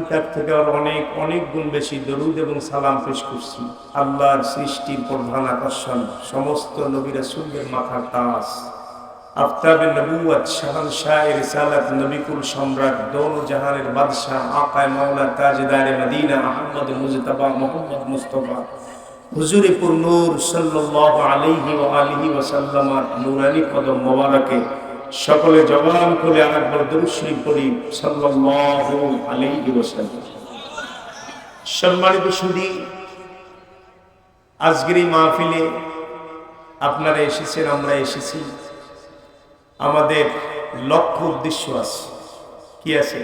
তার থেকে আর অনেক অনেক গুণ বেশি দরুদ এবং সালাম পেশ করছি আল্লাহর সৃষ্টির প্রধান আকর্ষণ, সমস্ত নবী রাসূলদের মাথার তাজ, আফতাবে নবুয়ত, শাহনশাহ রিসালাত, নবিকুল সম্রাট, দোনো জাহানের বাদশাহ, আকায়ে মাওলা, তাজদারে মদিনা, আহমদ মুজতবা, মুহাম্মদ মুস্তাফা, হুজুরে পুর নূর সাল্লাল্লাহু আলাইহি ওয়া আলিহি ওয়া সাল্লামার নূরানি কদম মোবারকে সকলে জবান খুলে আরেকবার দরুদ শরীফ পড়ি সাল্লাল্লাহু আলাইহি ওয়াসাল্লাম। সম্মানিত সুধী, আজকের এই মাহফিলে আপনারা এসেছেন, আমরা এসেছি। আমাদের লক্ষ্য উদ্দেশ্য আছে। কি আছে?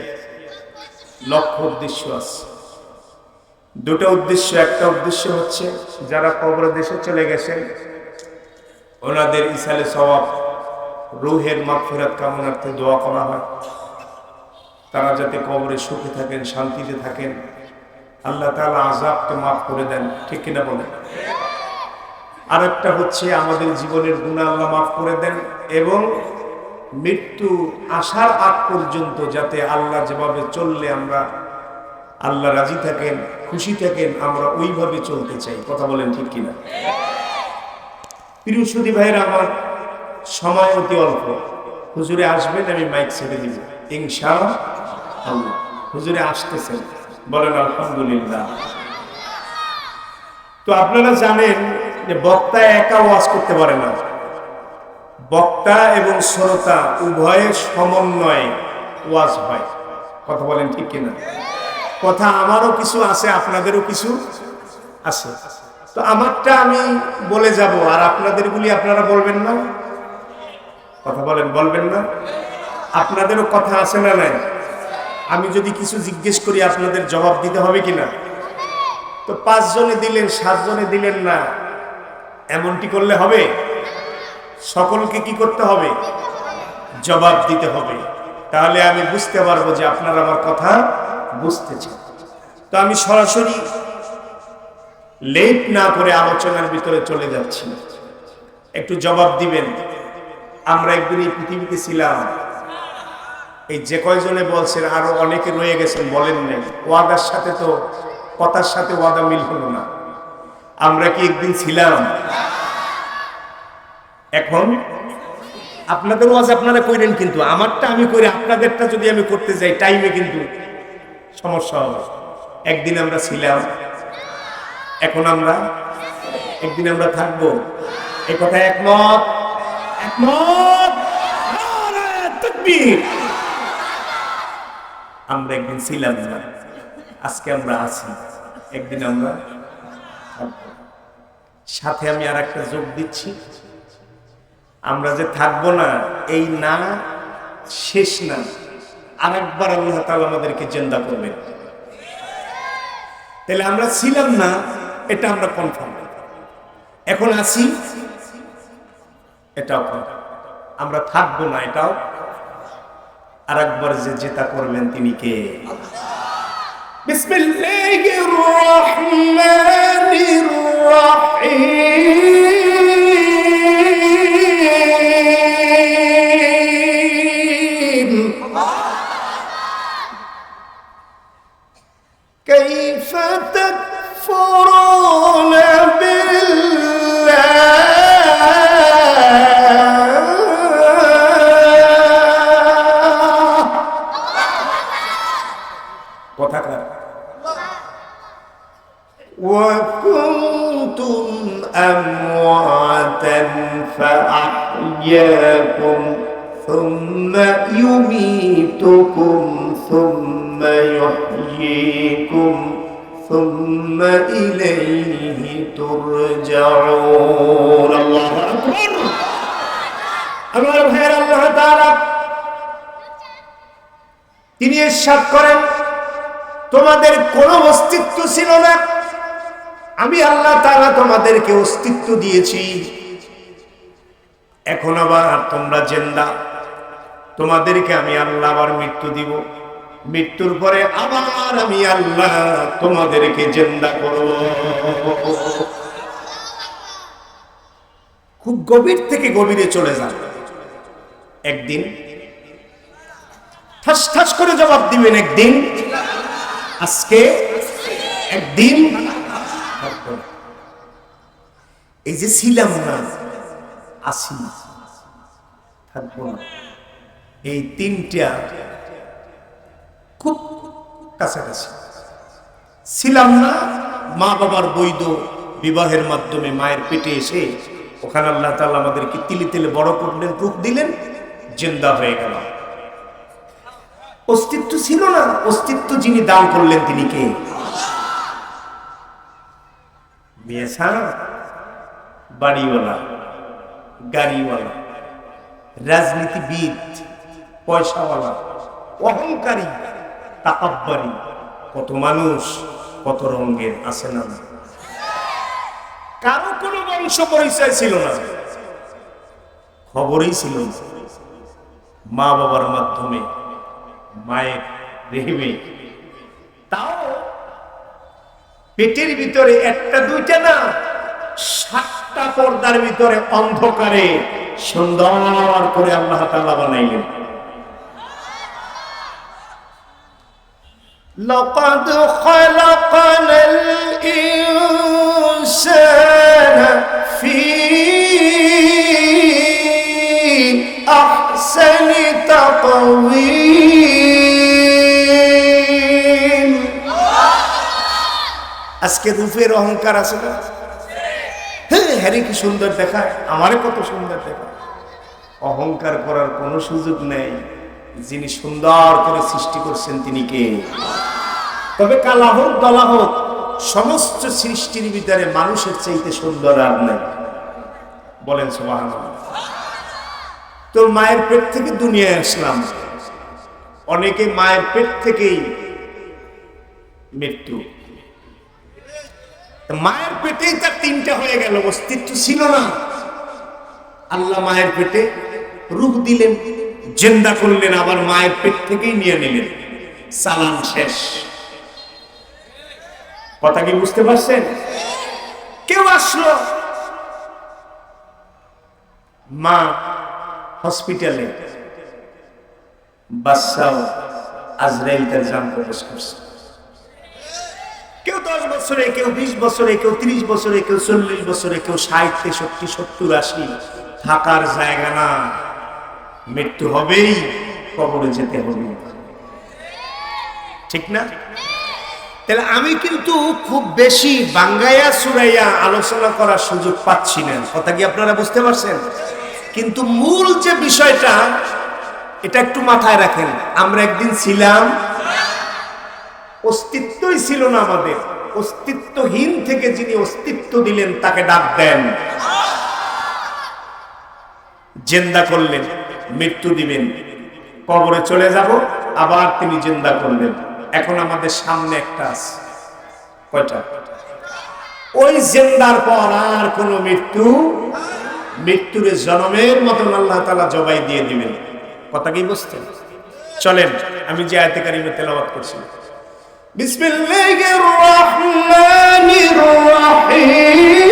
লক্ষ্য উদ্দেশ্য আছে। দুটো উদ্দেশ্য। একটা উদ্দেশ্য হচ্ছে যারা কবর দেশে চলে গেছেন ওনাদের ইসালে সওয়াব, রূহের মাগফিরাত কামনার্থে দোয়া করা হয়, তারা যাতে কবরে সুখে থাকেন, শান্তিতে থাকেন, আল্লাহ তাআলা আযাবকে মাফ করে দেন। ঠিক কিনা বলেন? আর একটা হচ্ছে আমাদের জীবনের গুনাহ আল্লাহ মাফ করে দেন এবং মৃত্যু আসার আগ পর্যন্ত যাতে আল্লাহ যেভাবে চললে আমরা আল্লাহ রাজি থাকেন, খুশি থাকেন, আমরা ওইভাবে চলতে চাই। কথা বলেন ঠিক কিনা? প্রিয় সুধী ভাইরা আমার, সময় অতি অল্প। হুজুরে আসবেন, আমি মাইক ছেড়ে দিব ইনশাআল্লাহ। হুজুরে আসতেছেন, বলেন আলহামদুলিল্লাহ। তো আপনারা জানেন যে বক্তা একা ওয়াজ করতে পারে না, বক্তা এবং শ্রোতা উভয়ের সমন্বয়ে ওয়াজ হয়। কথা বলেন ঠিক কিনা? কথা আমারও কিছু আছে, আপনাদেরও কিছু আছে। তো আমারটা আমি বলে যাব, আর আপনাদেরগুলি আপনারা বলবেন না। কথা বলেন, বলবেন না? আপনাদেরও কথা আছে না নাই? আমি যদি কিছু জিজ্ঞেস করি আপনাদের জবাব দিতে হবে কিনা? তো 5 জনে দিলেন, 7 জনে দিলেন না, এমনটি করলে হবে? সকলকে কি করতে হবে? জবাব দিতে হবে। তাহলে আমি বুঝতে পারবো যে আপনারা আমার কথা বুঝতেছেন। তো আমি সরাসরি লেট না করে আলোচনার ভিতরে চলে যাচ্ছি। একটু জবাব দিবেন। আমরা একদিন এই পৃথিবীতে ছিলাম, এই যে কয়জনে বলছেন, আরো অনেকে রয়ে গেছেন বলেন নাই। ওয়াদার সাথে তো কথার সাথে ওয়াদা মিল হলো না। আমরা কি একদিন ছিলাম? এখন আপনাদের ওয়াজ আপনারা কইরেন, কিন্তু আমারটা আমি করি, আপনাদেরটা যদি আমি করতে যাই টাইমে কিন্তু সমস্যা হবে। একদিন আমরা ছিলাম, এখন আমরা, একদিন আমরা থাকবো। এই কথা একমত? একমত? নারে তাকবীর! আমরা একদিন ছিলাম না, আজকে আমরা আছি, একদিন আমরা থাকবো। সাথে আমি আর একটা যোগ দিচ্ছি, আমরা যে থাকবো না, এই না শেষ না, আরেকবার আল্লাহ তাআলা আমাদেরকে জিন্দা করবেন। তাহলে আমরা ছিলাম না, এটা আমরা কনফার্ম। এখন আছি, এটাও কনফার্ম। আমরা থাকবো না, এটাও। আরেকবার যে জেতা করবেন তিনি কে? বিসমিল্লাহির রহমানির রহিম। কাইফা তাকফুরুনা কথাকার وكنتم أمواتا فأحياكم ثم يميتكم ثم يحييكم ثم إليه ترجعون الله أكبر আমার ভাইয়ের আল্লাহ তাআলা তিনি ইরশাদ করেন, তোমাদের কোনো অস্তিত্ব ছিল না, আমি আল্লাহ তাআলা তোমাদেরকে অস্তিত্ব দিয়েছি। এখন আবার তোমরা জিন্দা, তোমাদেরকে আমি আল্লাহ আবার মৃত্যু দিব, মৃত্যুর পরে আবার আমি আল্লাহ তোমাদেরকে জিন্দা করব। খুব গভীর থেকে গভীরে চলে যান। একদিন ঠাস ঠাস করে জবাব দিবেন, একদিন আজকে একদিন থাকবো না। এই যে ছিলাম না, আসি, থাকবো না, এই তিনটা খুব কাছাকাছি। ছিলাম না, মা বাবার বৈধ বিবাহের মাধ্যমে মায়ের পেটে এসে ওখানে আল্লাহ তাআলা আমাদেরকে তিলে তিলে বড় করলেন, রূপ দিলেন, জিন্দা হয়ে গেল। অস্তিত্ব ছিল না, অস্তিত্ব যিনি দান করলেন তিনি কে? মেয়েছা, বাড়িওয়ালা, গাড়িওয়ালা, রাজনীতিবিদ, পয়সাওয়ালা, অহংকারী, তাকাব্বারি, কত মানুষ কত রঙের আছে না? কারো কোনো বংশ পরিচয় ছিল না, খবরই ছিল না। মা বাবার মাধ্যমে, মায়ের রেহেমে, তাও পেটের ভিতরে একটা দুইটা না, 7টা পর্দার ভিতরে অন্ধকারে সুন্দর করে আল্লাহ তাআলা বানাইলেন। লাকাদ খালাকানাল ইনসানা ফি আহসানি তাকওয়িম। আজকে রূপের অহংকার আছে না? হ্যাঁ, কি সুন্দর দেখায়, আমারে কত সুন্দর দেখায়। অহংকার করার কোনো সুযোগ নেই। যিনি সুন্দর করে সৃষ্টি করছেন তিনি কে? তবে কালা হোক দলা হোক, সমস্ত সৃষ্টির ভিতরে মানুষের চাইতে সুন্দর আর নাই। বলেন সুবহানাল্লাহ। তো মায়ের পেট থেকে দুনিয়ায় আসলাম, অনেকে মায়ের পেট থেকেই মৃত্যু। মায়ের পেটেই তার 3টা হয়ে গেল, অস্তিত্ব ছিল না। আল্লাহ মায়ের পেটে রূহ দিলেন, জিন্দা করলেন, আবার মায়ের পেট থেকেই নিয়ে নিলেন। সালাম শেষ। কথা কি বুঝতে পারছেন? কেউ আসলো, মা হসপিটালে, বাচ্চাও আজরাইল তার জান প্রবেশ করছে। কেউ 10 বছরে, কেউ 20 বছরে, কেউ 30 বছরে, কেউ 40 বছরে, কেউ 60, 63, 70, 80। থাকার জায়গা না, মৃত্যু হবেই, কবরে যেতে হবে, ঠিক না? তাহলে আমি কিন্তু খুব বেশি বাঙ্গাইয়া সুরাইয়া আলোচনা করার সুযোগ পাচ্ছি না। কথা কি আপনারা বুঝতে পারছেন? কিন্তু মূল যে বিষয়টা, এটা একটু মাথায় রাখেন। আমরা একদিন ছিলাম, অস্তিত্বই ছিল না আমাদের। অস্তিত্বহীন থেকে যিনি অস্তিত্ব দিলেন তাকে ডাক দেন, জিন্দা করলেন, মৃত্যু দিবেন, কবরে চলে যাব, আবার তিনি জিন্দা করলেন। এখন আমাদের সামনে একটা আছে, কয়টা? ওই জিন্দার পর আর কোন মৃত্যু, মৃত্যুর জন্মের মতন আল্লাহ তাআলা জবাই দিয়ে দিবেন। কথা কি বুঝছেন? চলেন আমি যে আয়াতে কারিমে তেলাওয়াত করছি, বিসমিল্লাহির রহমানির রহিম।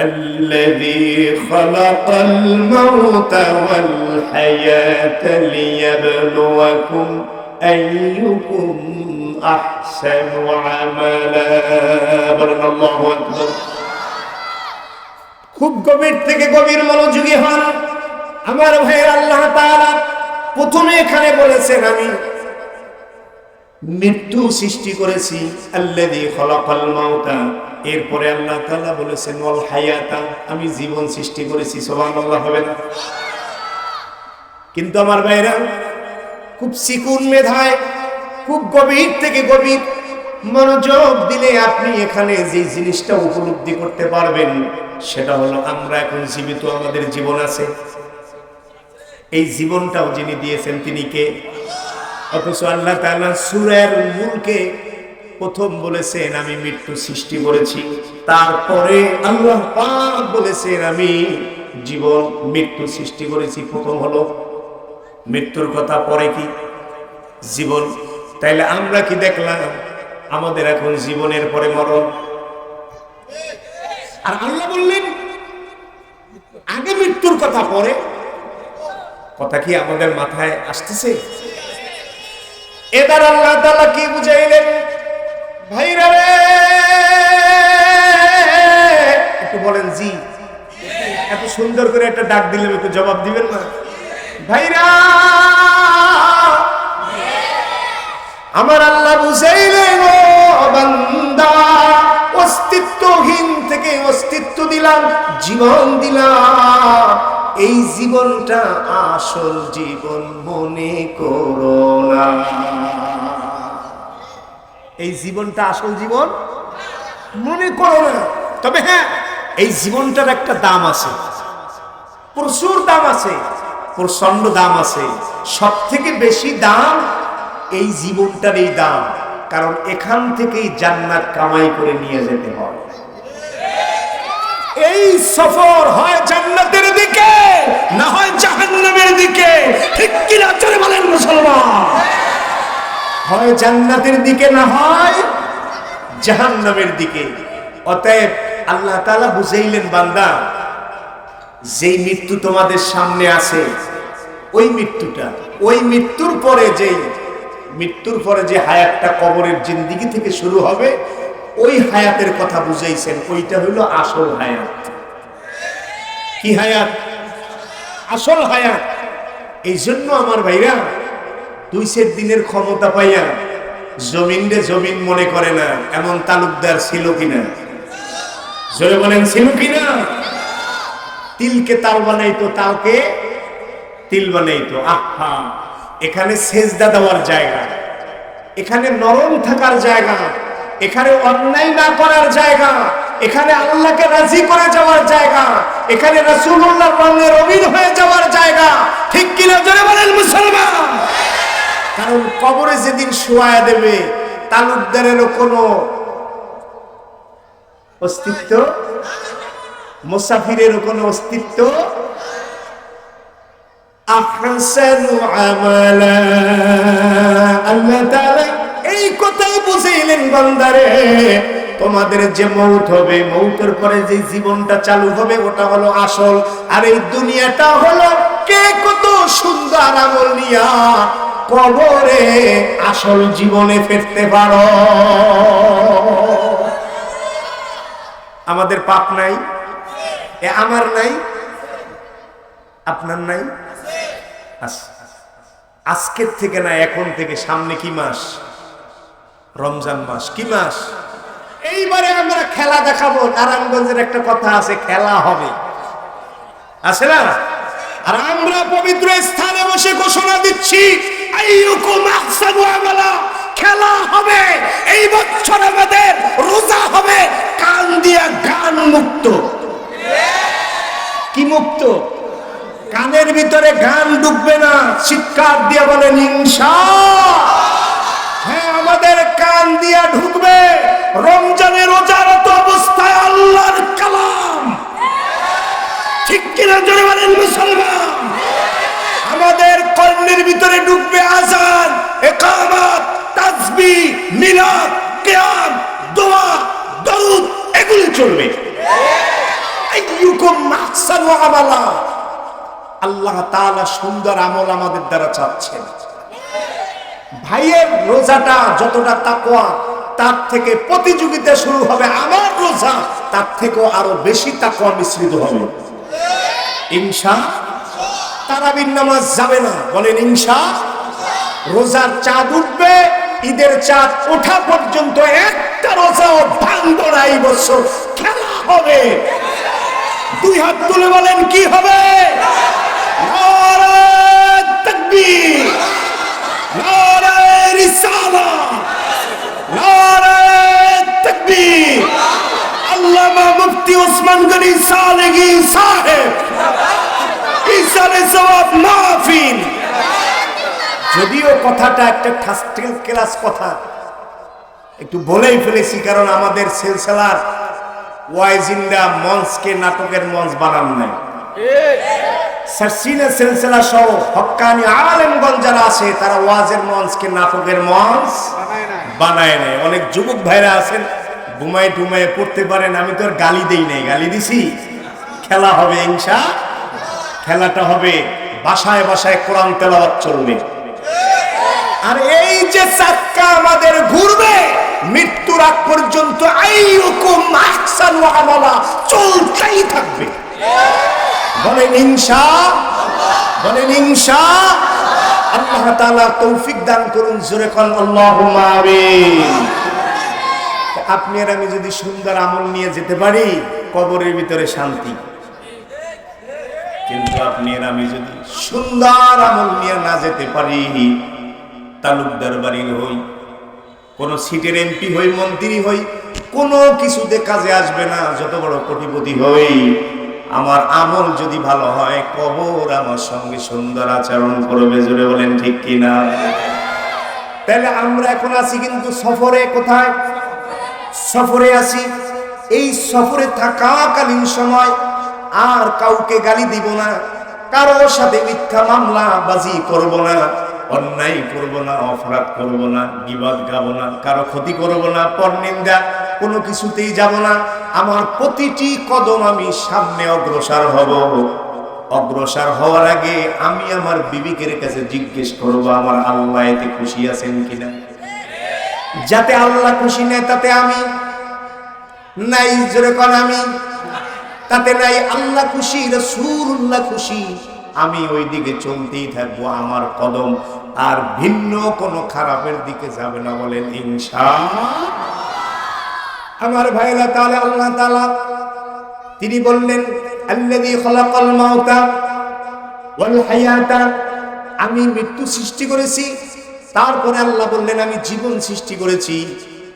الذي خلق الموت والحياة ليبلوكم أيكم أحسن عملا। بارك الله أكبر। খুব গভীর থেকে গভীর মনোযোগী হন আমার ভাইয়ের। আল্লাহ তাআলা প্রথমে এখানে বলেছেন আমি মৃত্যু সৃষ্টি করেছি, আল্লাযী খালাকাল মাউতা। এরপরে আল্লাহ তাআলা বলেছেন ওয়াল হায়াতা, আমি জীবন সৃষ্টি করেছি। সুবহানাল্লাহ হবে না? কিন্তু আমার ভাইরা খুব চিকুন মেধায়, খুব গভীর থেকে গভীর মনোযোগ দিলে আপনি এখানে যে জিনিসটা উপলব্ধি করতে পারবেন, সেটা হলো আমরা এখন জীবিত, আমাদের জীবন আছে। এই জীবনটাও যিনি দিয়েছেন তিনি কে? অথচ আল্লাহ তাআলা সূরার মুলকে প্রথম বলেছেন আমি মৃত্যু সৃষ্টি করেছি, তারপরে আল্লাহ পাক বলেছেন আমি জীবন মৃত্যু সৃষ্টি করেছি। প্রথম হলো মৃত্যুর কথা, পরে কি? জীবন। তাইলে আমরা কি দেখলাম? আমাদের এখন জীবনের পরে মরণ। আর আল্লাহ বললেন আগে মৃত্যু মৃত্যুর কথা পড়ে, কথা কি আমাদের মাথায় আসতেছে? এবার আল্লাহ তাআলা কি বুঝাইলেন? ভাইরা রে, একটু বলেন জি। এত সুন্দর করে একটা ডাক দিলাম, একটু জবাব দিবেন না? ভাইরা, আমার আল্লাহ বুঝাইলেন, ও বান্দা, অস্তিত্বহীন থেকে অস্তিত্ব দিলাম, জীবন দিলাম। এই জীবনটা আসল জীবন মনে করো না। এই জীবনটা আসল জীবন মনে করো না। তবে হ্যাঁ, এই জীবনটার একটা দাম আছে, প্রচুর দাম আছে, প্রচন্ড দাম আছে। সব থেকে বেশি দাম এই জীবনটার এই দাম, কারণ এখান থেকেই জান্নাত কামাই করে নিয়ে যেতে হয়। এই সফর হয় জান্নাতের দিকে, না হয় জাহান্নামের দিকে। ঠিক কিনা চলে বলেন মুসলমান? হয় জান্নাতের দিকে, না হয় জাহান্নামের দিকে। অতএব আল্লাহ তাআলা বুঝাইলেন, বান্দা, যেই মৃত্যু তোমাদের সামনে আছে, ওই মৃত্যুটা, ওই মৃত্যুর পরে যে হায়াতটা কবরের জিন্দেগি থেকে শুরু হবে, ওই হায়াতের কথা বুঝাইছেন। ওইটা হইল আসল হায়াত। কি হায়াত? আসল হায়াত। এই জন্য আমার ভাইরা, 2 দিনের ক্ষমতা পাইয়া জমিন রে জমিন মনে করে না, এমন তালুকদার ছিল কিনা? জোরে বলেন, ছিল কিনা? তিলকে তাল বানাইতো, তালকে তিল বানাইতো। আহা, এখানে সেজদা দেওয়ার জায়গা, এখানে নরম থাকার জায়গা, এখানে অন্যায় না করার জায়গা, এখানে আল্লাহকে রাজি করে যাওয়ার জায়গা, এখানে রাসূলুল্লাহর রঙে রঙিন হয়ে যাওয়ার জায়গা। ঠিক কিনা জোরে বলেন মুসলমান? কারণ কবরে যেদিন শোয়া দেবে, তালুকদারেরও কোনো অস্তিত্ব, মুসাফিরেরও কোনো অস্তিত্ব। আহসানু আমালা, আল্লাহ তাআলা এই কথাই বুঝাইলেন, বান্দারে, তোমাদের যে মৌত হবে, মৌতের পরে যে জীবনটা চালু হবে, ওটা হলো আসল। আর এই দুনিয়াটা হলো কে কত সুন্দর আমল নিয়া কবরে আসল জীবনে ফিরতে পারো। আমাদের পাপ নাই, আমার নাই, আপনার নাই। আজকের থেকে না, এখন থেকে। সামনে কি মাস? রমজান মাস। কি মাস? এইবারে আমরা খেলা দেখাবো। নারায়ণগঞ্জের একটা কথা আছে, খেলা হবে, আছে না? আর আমরা পবিত্র স্থানে বসে ঘোষণা দিচ্ছি, আইয়ুকুম আহসানু আমালা, খেলা হবে। এই বছর আমাদের রোজা হবে কান দিয়া গান মুক্ত। কি মুক্ত? কানের ভিতরে গান ঢুকবে না। চিৎকার দিয়ে বলেন ইনশাআল্লাহ। হ্যাঁ, আমাদের কান দিয়া ঢুকবে রমজানের রোজারত অবস্থায় আল্লাহর কালাম। ঠিক কিনা জোরে বলেন মুসলমান? আমাদের কর্ণের ভিতরে ঢুকবে আযান, ইকামত, তাসবিহ, মিলাদ, কিয়াম, দোয়া, দরুদ, এগুলো চলবে। আইয়ুকুম আহসানু আমালা, আল্লাহ তাআলা সুন্দর আমল আমাদের দ্বারা চাচ্ছেন। ভাইয়ের রোজাটা যতটা তাকওয়া, তার থেকে প্রতিযোগিতা শুরু হবে। আমার রোজা তার থেকেও আরো বেশি তাকওয়া মিশ্রিত হবে ইনশাআল্লাহ। তারাবির নামাজ যাবে না, বলেন ইনশাআল্লাহ। রোজার চাঁদ উঠবে, ঈদের চাঁদ ওঠা পর্যন্ত একটা রোজাও ভাঙবো না। এই বছর খেলা হবে। 2 হাত তুলে বলেন কি হবে? নারে তাকবীর, নারে রিসালাত, নারে তাকবীর। আল্লামা মুফতি ওসমান গনি সালেহি সাহেব, ইসালে সওয়াব মাহফিল। যদিও কথাটা একটা ফার্স্ট ক্লাস কথা, একটু বলেই ফেলেছি, কারণ আমাদের সিলসিলার ওয়াইজিনরা মঞ্চকে নাটকের মঞ্চ বানান নাই। সারসিনা সিলসিলা সহ হক্কানি আলেমগণ যারা আছে, তারা ওয়াজের মঞ্চকে নাটকের মঞ্চ বানায় নাই। অনেক যুবক ভাইরা আছেন, ঘুমায় টুমায় পড়তে পারেন। আমি তো আর গালি দেই নাই, গালি দিছি? খেলা হবে ইনশাআল্লাহ। খেলাটা হবে বাসায় বাসায় কোরআন তেলাওয়াত চলবে। আর এই যে চাক্কা আমাদের ঘুরবে মৃত্যুর আগ পর্যন্ত আইয়ুকুম আহসানু আমালা চলতেই থাকবে। বলেন ইনশাআল্লাহ, বলেন ইনশাআল্লাহ। আল্লাহ তাআলা তৌফিক দান করুন, জোরে কোন আল্লাহুম্মা আমিন। আপনি আর আমি যদি সুন্দর আমল নিয়ে যেতে পারি কবরের ভিতরে শান্তি, কিন্তু আপনি আর আমি যদি সুন্দর আমল নিয়ে না যেতে পারি, তালুকদার বাড়ির হই, কোন সিটের এমপি হই, মন্ত্রী হই, কোনো কিছুতে কাজে আসবে না। যত বড় কোটিপতি হই, আমার আমল যদি ভালো হয় কবর আমার সঙ্গে সুন্দর আচরণ করবে। জোরে বলেন ঠিক কিনা? তাহলে আমরা এখন আছি কিন্তু সফরে। কোথায়? সফরে আছি। এই সফরে থাকাকালীন সময় আর কাউকে গালি দিব না, কারোর সাথে মিথ্যা মামলা বাজি করব না, অন্যায় করব না, অপরাধ করব না, গীবত গাবো না, কারো ক্ষতি করব না, পরনিন্দা কোনো কিছুতেই যাব না। আমার প্রতিটি কদম আমি সামনে অগ্রসর হব। অগ্রসর হওয়ার আগে আমি আমার বিবিকের কাছে জিজ্ঞেস করব আমার আল্লাহ এতে খুশি আছেন কিনা। যাতে আল্লাহ খুশি নেয় তাতে আমি নাই, জোরে কোন আমি, তাতে নাই আল্লাহ খুশি, রাসূলুল্লাহ খুশি, আমি ওই দিকে চলতেই থাকবো। আমার কদম আর ভিন্ন কোনো খারাপের দিকে যাবে না। বলেন ইনশাআল্লাহ। আমার ভাইরা, তাহলে আল্লাহ তাআলা তিনি বললেন আল্লাযী খালাকাল মাউতা ওয়াল হায়াতা, আমি মৃত্যু সৃষ্টি করেছি। তারপরে আল্লাহ বললেন আমি জীবন সৃষ্টি করেছি।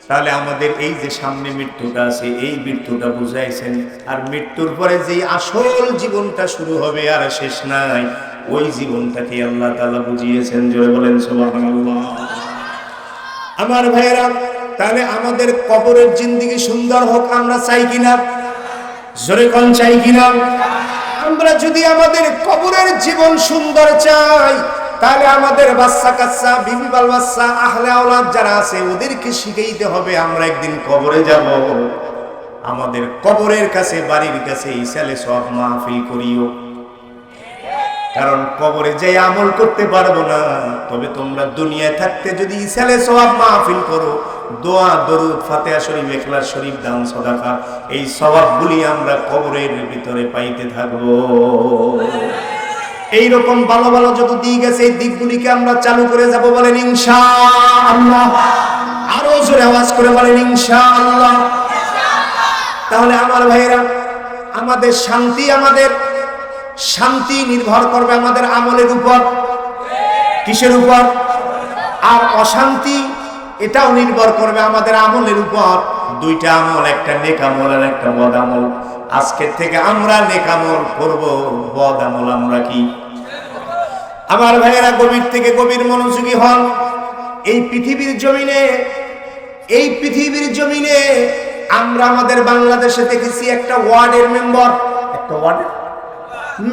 তাহলে আমাদের এই যে সামনে মৃত্যুটা আছে, এই মৃত্যুটা বুঝাইছেন। আর মৃত্যুর পরে যে আসল জীবনটা শুরু হবে আর শেষ নাই, ওই জীবনটাকে আল্লাহ তাআলা বুঝিয়েছেন। জোরে বলেন সুবহানাল্লাহ। আমার ভাইয়েরা, তাহলে আমাদের কবরের জিন্দেগি সুন্দর হোক আমরা চাই কিনা? জোরে কোন চাই কিনা? আমরা যদি আমাদের কবরের জীবন সুন্দর চাই, তাহলে আমাদের বাচ্চা কাচ্চা, বিবি বাল বাচ্চা, আহলে আওলাদ যারা আছে ওদেরকে শিখাইতে হবে আমরা একদিন কবরে যাব। আমাদের কবরের কাছে, বাড়ির কাছে ইসালে সওয়াব মাহফিল করিও। কারণ কবরে যে আমল করতে পারবো না, তবে তোমরা দুনিয়ায় থাকতে যদি ইসালে সওয়াব মাহফিল করো, দোয়া, দরুদ, ফাতিহা শরীফ, ইখলাস শরীফ, দান, সাদাকা, এই সওয়াবগুলি আমরা কবরের ভিতরে পাইতে থাকবো। এইরকম ভালো ভালো যত দিক আছে, এই দিকগুলিকে আমরা চালু করে যাব। বলেন ইনশাআল্লাহ। আরো জোরে আওয়াজ করে বলেন ইনশাআল্লাহ। তাহলে আমার ভাইয়েরা, আমাদের শান্তি নির্ভর করবে আমাদের আমলের উপর। কিসের উপর? আর অশান্তি এটাও নির্ভর করবে আমাদের আমলের উপর। দুইটা আমল, একটা নেক আমল আর একটা বদ আমল। আজকের থেকে আমরা নেক আমল করব, বদ আমল আমরা কি? আমার ভাইয়েরা, গভীর থেকে গভীর মনোযোগী হন। এই পৃথিবীর জমিনে আমরা আমাদের বাংলাদেশে দেখেছি একটা ওয়ার্ডের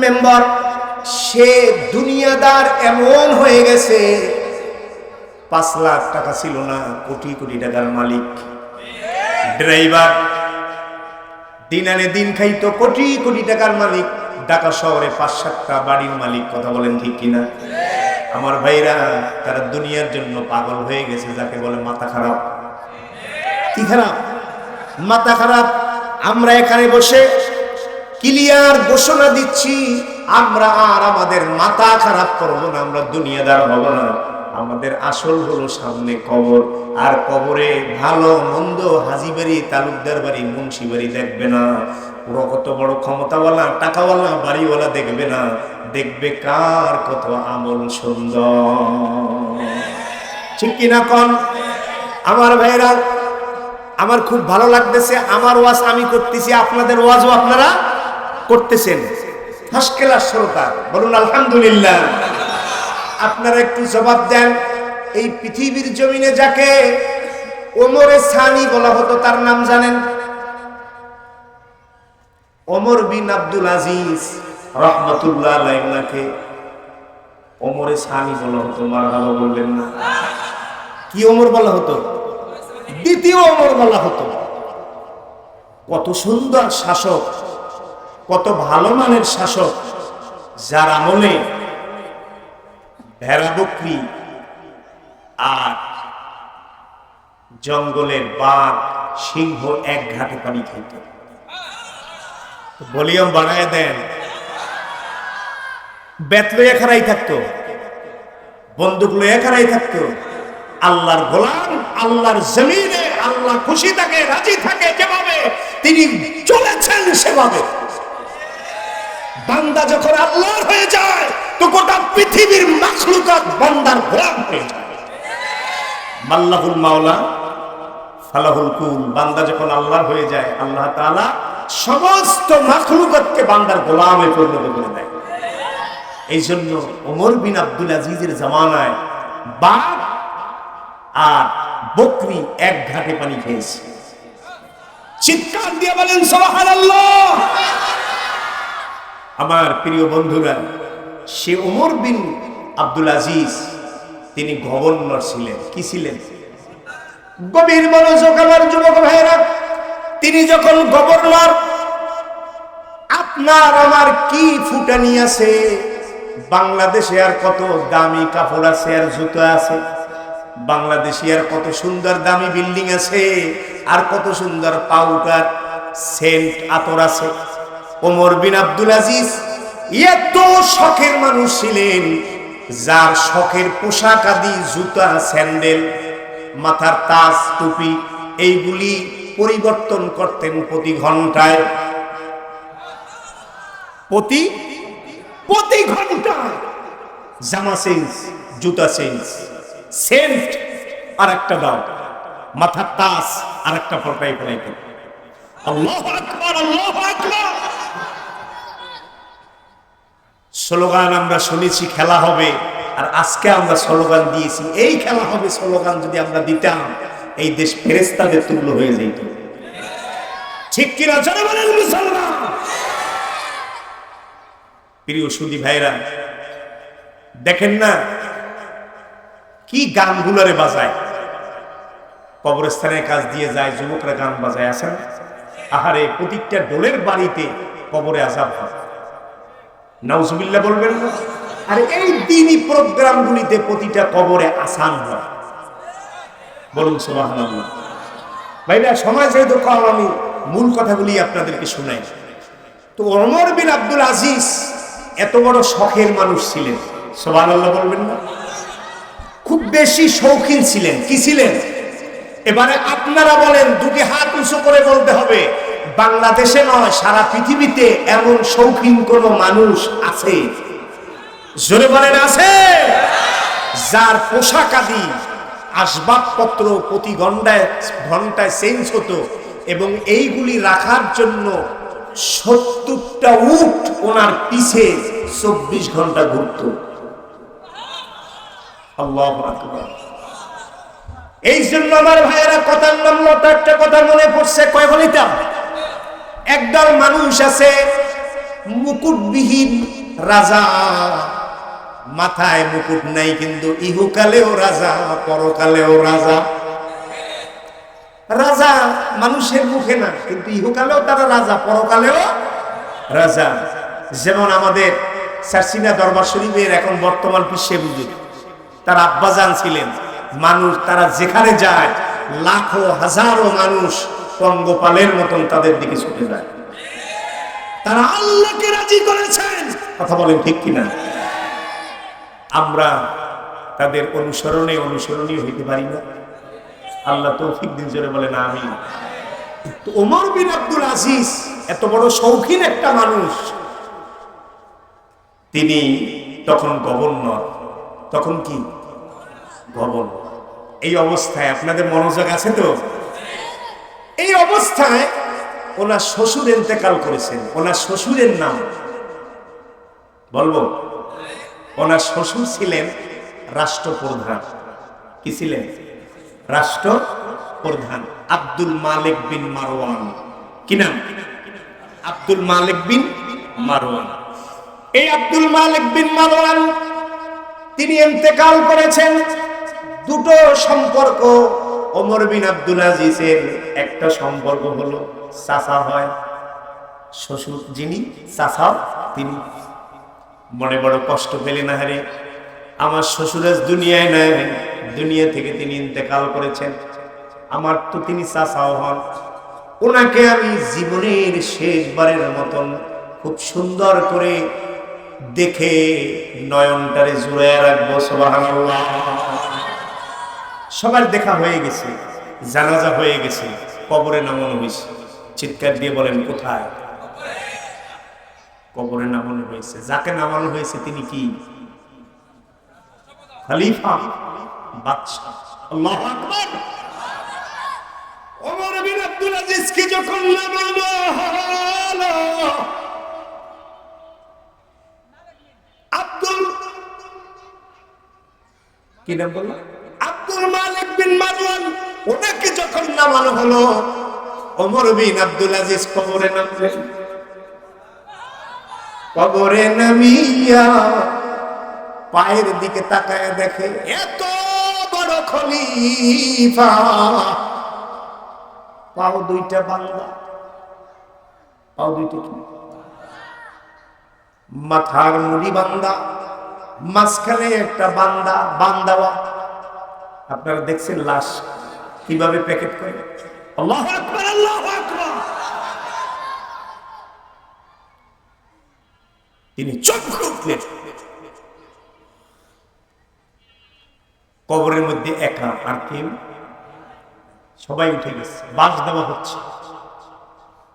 মেম্বার, সে দুনিয়াদার এমন হয়ে গেছে, 5 লাখ টাকা ছিল না, কোটি কোটি টাকার মালিক। ড্রাইভার, দিন আনে দিন খাইতো, কোটি কোটি টাকার মালিক। ঢাকা শহরে 5-7টা বাড়ির মালিক। কথা বলেন ঠিক কিনা? আমার ভাইরা, তারা দুনিয়ার জন্য পাগল হয়ে গেছে, যাকে বলে মাথা খারাপ। কি খারাপ? মাথা খারাপ। আমরা এখানে বসে ক্লিয়ার ঘোষণা দিচ্ছি, আমরা আর আমাদের মাথা খারাপ করবো না, আমরা দুনিয়াদার হব না। আমাদের আসল হলো সামনে কবর। আর কবরে ভালো মন্দ, হাজি বাড়ি, তালুকদার বাড়ি, মুন্সি বাড়ি দেখবে না। পুরো কত বড় ক্ষমতাওয়ালা, টাকাওয়ালা, বাড়িওয়ালা দেখবে না, দেখবে কার কত আমল সুন্দর। ঠিক কিনা কন? আমার ভাইরা, আমার খুব ভালো লাগতেছে। আমার ওয়াজ আমি করতেছি, আপনাদের ওয়াজও আপনারা করতেছেন। ফার্স্ট ক্লাস শ্রোতা, বলুন আলহামদুলিল্লাহ। আপনারা একটু জবাব দেন। এই পৃথিবীর জমিনে যাকে ওমরে সানি বলা হতো, তার নাম জানেন? ওমর বিন আব্দুল আজিজ রাহমাতুল্লাহ আলাইহি ওমরে সানি বলা হতো। মারহাবা বললেন না? কি ওমর বলা হতো? দ্বিতীয় ওমর বলা হতো। কত সুন্দর শাসক, কত ভালো মানের শাসক। যার আমলে ভেড়া বকরি আর জঙ্গলের বাঘ সিংহ এক ঘাটে পানি খাইত। ভলিউম বাড়ায় দেন। বেত লইয়া খাড়াই থাকতো, বন্দুক লইয়া খাড়াই থাকতো। আল্লাহর গোলাম আল্লাহর জমিনে আল্লাহ খুশি থাকে, রাজি থাকে, যেভাবে তিনি চলেছেন সেভাবে। বান্দা যখন আল্লাহর হয়ে যায় তো গোটা পৃথিবীর মাখলুকাত বান্দার গোলাম হয়ে যায়। মাল্লাহুল মাওলা ফালাহুল কুল। বান্দা যখন আল্লাহর হয়ে যায় আল্লাহ তাআলা সমস্ত মাখলুকাতকে বান্দার গোলামে পরিণত করে দেয়। এই জন্য ওমর বিন আব্দুল আজিজের জামানায় বাঘ আর বকরি এক ঘাটে পানি খেয়েছে। চিৎকার দিয়ে বলেন সুবহানাল্লাহ। আমার প্রিয় বন্ধুরা, সে ওমর বিন আব্দুল আজিজ তিনি গভর্নর ছিলেন। কি ছিলেন? গভীর মনোযোগ আমার যুবক ভাইরা। তিনি যখন গভর্নর, আপনার আমার কি ফুটানি আছে, বাংলাদেশে আর কত দামি কাপড় আছে আর জুতো আছে, বাংলাদেশে আর কত সুন্দর দামি বিল্ডিং আছে, আর কত সুন্দর পাউডার সেন্ট আতর আছে। ওমর বিন আব্দুল আজিজ এত শখের মানুষ ছিলেন, যার শখের পোশাক আদি জুতা স্যান্ডেল মাথার তাজ টুপি এইগুলি পরিবর্তন করতেন প্রতি ঘন্টায়। প্রতি ঘন্টায় জামা চেঞ্জ, জুতা চেঞ্জ, সেন্ট আর একটা দাও, মাথার তাজ আর একটা ফটাই ফেলাইতেন। আল্লাহু আকবার, আল্লাহু আকবার। স্লোগান আমরা শুনেছি খেলা হবে, আর আজকে আমরা স্লোগান দিয়েছি এই খেলা হবে। স্লোগান যদি আমরা দিতাম এই দেশ ফেরেশতাদের তুল্য হয়ে যেত। ঠিক কিনা জোরে বলেন মুসলমান। প্রিয় সুধী ভাইরা, দেখেন না কি গানগুলোরে বাজায়। কবরস্থানের কাজ দিয়ে যায়, যুবকরা গান বাজায় আসেন। আহারে, প্রতিটা ডোলের বাড়িতে কবরে আযাব হয়। নাউজুবিল্লাহ বলবেন না? আর এই দিনই প্রোগ্রামগুলিতে প্রতিটা কবরে আসান হয়। বলুন সুবহানাল্লাহ। ভাইরা, সময় যেহেতু কম, আমি মূল কথাগুলি আপনাদেরকে শোনাই। তো ওমর বিন আব্দুল আজিজ এত বড় শখের মানুষ ছিলেন, সুবহানাল্লাহ বলবেন না? খুব বেশি শৌখিন ছিলেন। কি ছিলেন? এবারে আপনারা বলেন, দুটি হাত উঁচু করে বলতে হবে, বাংলাদেশে নয় সারা পৃথিবীতে এমন শৌখিন কোন মানুষ আছে? জোরে বলেন, আছে? যার পোশাক আদি আসবাবপত্র প্রতি ঘন্টায় চেঞ্জ হতো, এবং এইগুলি রাখার জন্য 70টা উট ওনার পিছে 24 ঘন্টা ঘুরত। আল্লাহু আকবার। এই জন্য আমার ভাইয়েরা, কথার নামলতা একটা কথা মনে পড়ছে, কয় বলিতাম, একদল মানুষ আছে মুকুটবিহীন রাজা, মাথায় মুকুট নাই, কিন্তু ইহকালেও রাজা পরকালেও রাজা। রাজা মানুষের মুখে না, কিন্তু ইহকালেও তারা রাজা, পরকালেও রাজা। যেমন আমাদের সারসিনা দরবার শরীফের এখন বর্তমান পিসে হুজুর, তার আব্বাজান ছিলেন মানুষ, তারা যেখানে যায় লাখো হাজারো মানুষ পঙ্গপালের মতন তাদের দিকে ছুটে যায়। তারা আল্লাহকে রাজি করেছেন। কথা বলেন ঠিক কিনা? আমরা তাদের অনুসরণীয় হইতে পারি না? আল্লাহ তৌফিক দিন, জোরে বলেন আমিন। তো ওমর বিন আব্দুল আজিজ এত বড় শৌখিন একটা মানুষ, তিনি তখন গভর্নর। তখন কি গভর্নর? এই অবস্থায় আপনাদের মনোযোগ আছে তো? এই অবস্থায় ওনার শ্বশুর ইন্তেকাল করেছেন। ওনার শ্বশুরের নাম বলবো? ওনার শ্বশুর ছিলেন রাষ্ট্রপ্রধান। কি ছিলেন? রাষ্ট্রপ্রধান আব্দুল মালিক বিন মারওয়ান। কি নাম? আব্দুল মালিক বিন মারওয়ান। এই আব্দুল মালিক বিন মারওয়ান তিনি ইন্তেকাল করেছেন। দুটো সম্পর্ক ওমর বিন আব্দুল আজিজের। একটা সম্পর্ক হলো চাচা হয়, শ্বশুর যিনি চাচা তিনি। মনে বড় কষ্ট পেলে না হারে, আমার শ্বশুর আজ দুনিয়ায় নাই, দুনিয়া থেকে তিনি ইন্তেকাল করেছেন। আমার তো তিনি চাচাও হন, ওনাকে আমি জীবনের শেষবারের মতন খুব সুন্দর করে দেখে নয়নটারে জুড়ে রাখবো। সুবহানাল্লাহ। সবার দেখা হয়ে গেছে, জানাজা হয়ে গেছে, কবরে নামানো হয়েছে। চিৎকার দিয়ে বলেন কোথায়? কবরে নামানো হয়েছে। যাকে নামানো হয়েছে তিনি কি? খলিফা, বাদশা। আল্লাহু আকবার। ওমর বিন আব্দুল আজিজকে যখন নামানো হলো, আব্দুল কি নাম বলল? আব্দুল মালিক বিন মারওয়ান, ওনাকে যখন নামানো হলো, ওমর বিন আব্দুল আজিজ কবরে নামলেন। কবরে নামিয়া পায়ের দিকে তাকায় দেখে এত বড় খলিফা, পাও দুইটা বান্দা। পাও দুইটা কি? মাথার মুড়ি বান্দা, মাঝখানে একটা বান্দা, বান্দাওয়া। আপনারা দেখছেন লাশ কিভাবে প্যাকেট করে? আল্লাহু আকবার, আল্লাহু আকবার। তিনি চমকে উঠলেন। কবরের মধ্যে একা, আর কেউ? সবাই উঠে গেছে, বাস দেওয়া হচ্ছে।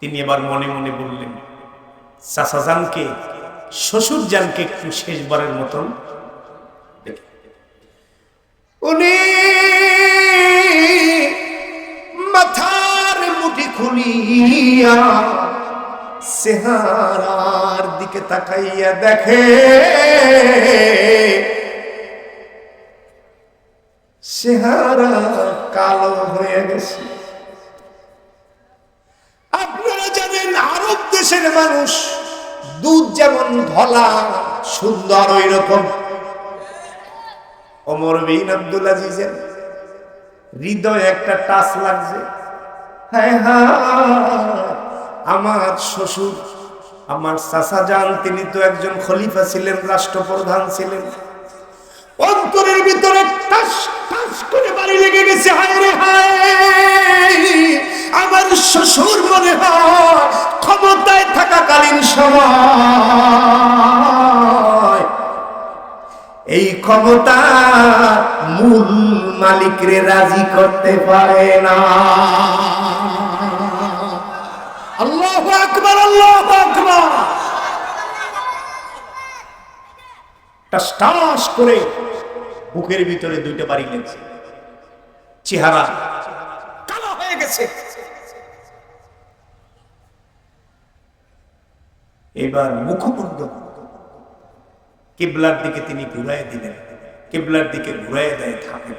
তিনি এবার মনে মনে বললেন, চাচা জানকে, শ্বশুর জানকে একটু শেষবারের মতন দেখে। উনি মাথার মুঠি খুলিয়া চেহারার দিকে তাকাইয়া দেখে চেহারা কালো হয়ে গেছে। আপনারা জানেন আরব দেশের মানুষ দুধ যেমন ধলা সুন্দর, ওই রকম ওমর বিন আব্দুল আজিজের হৃদয়ে একটা টাচ লাগছে। হ্যাঁ হ্যাঁ, আমার শ্বশুর, আমার চাচা যান, তিনি তো একজন খলিফা ছিলেন, রাষ্ট্রপ্রধান ছিলেন। অন্তরের ভিতরে টাস টাস করে বাড়ি লেগে গেছে। হায় রে হায়, আমার শ্বশুর মনে হয় ক্ষমতায় থাকাকালীন সময় এই ক্ষমতা মূল মালিকরে রাজি করতে পারে না। আল্লাহু আকবার, আল্লাহু আকবার। টাস টাস করে বুকের ভিতরে দুইটা বাড়ি লেগেছে, চেহারা কালো হয়ে গেছে। এবার মুখবন্ধ, কিবলার দিকে তিনি ঘুরাই দিলেন। কিবলার দিকে ঘুরাই দেয়, থাকেন।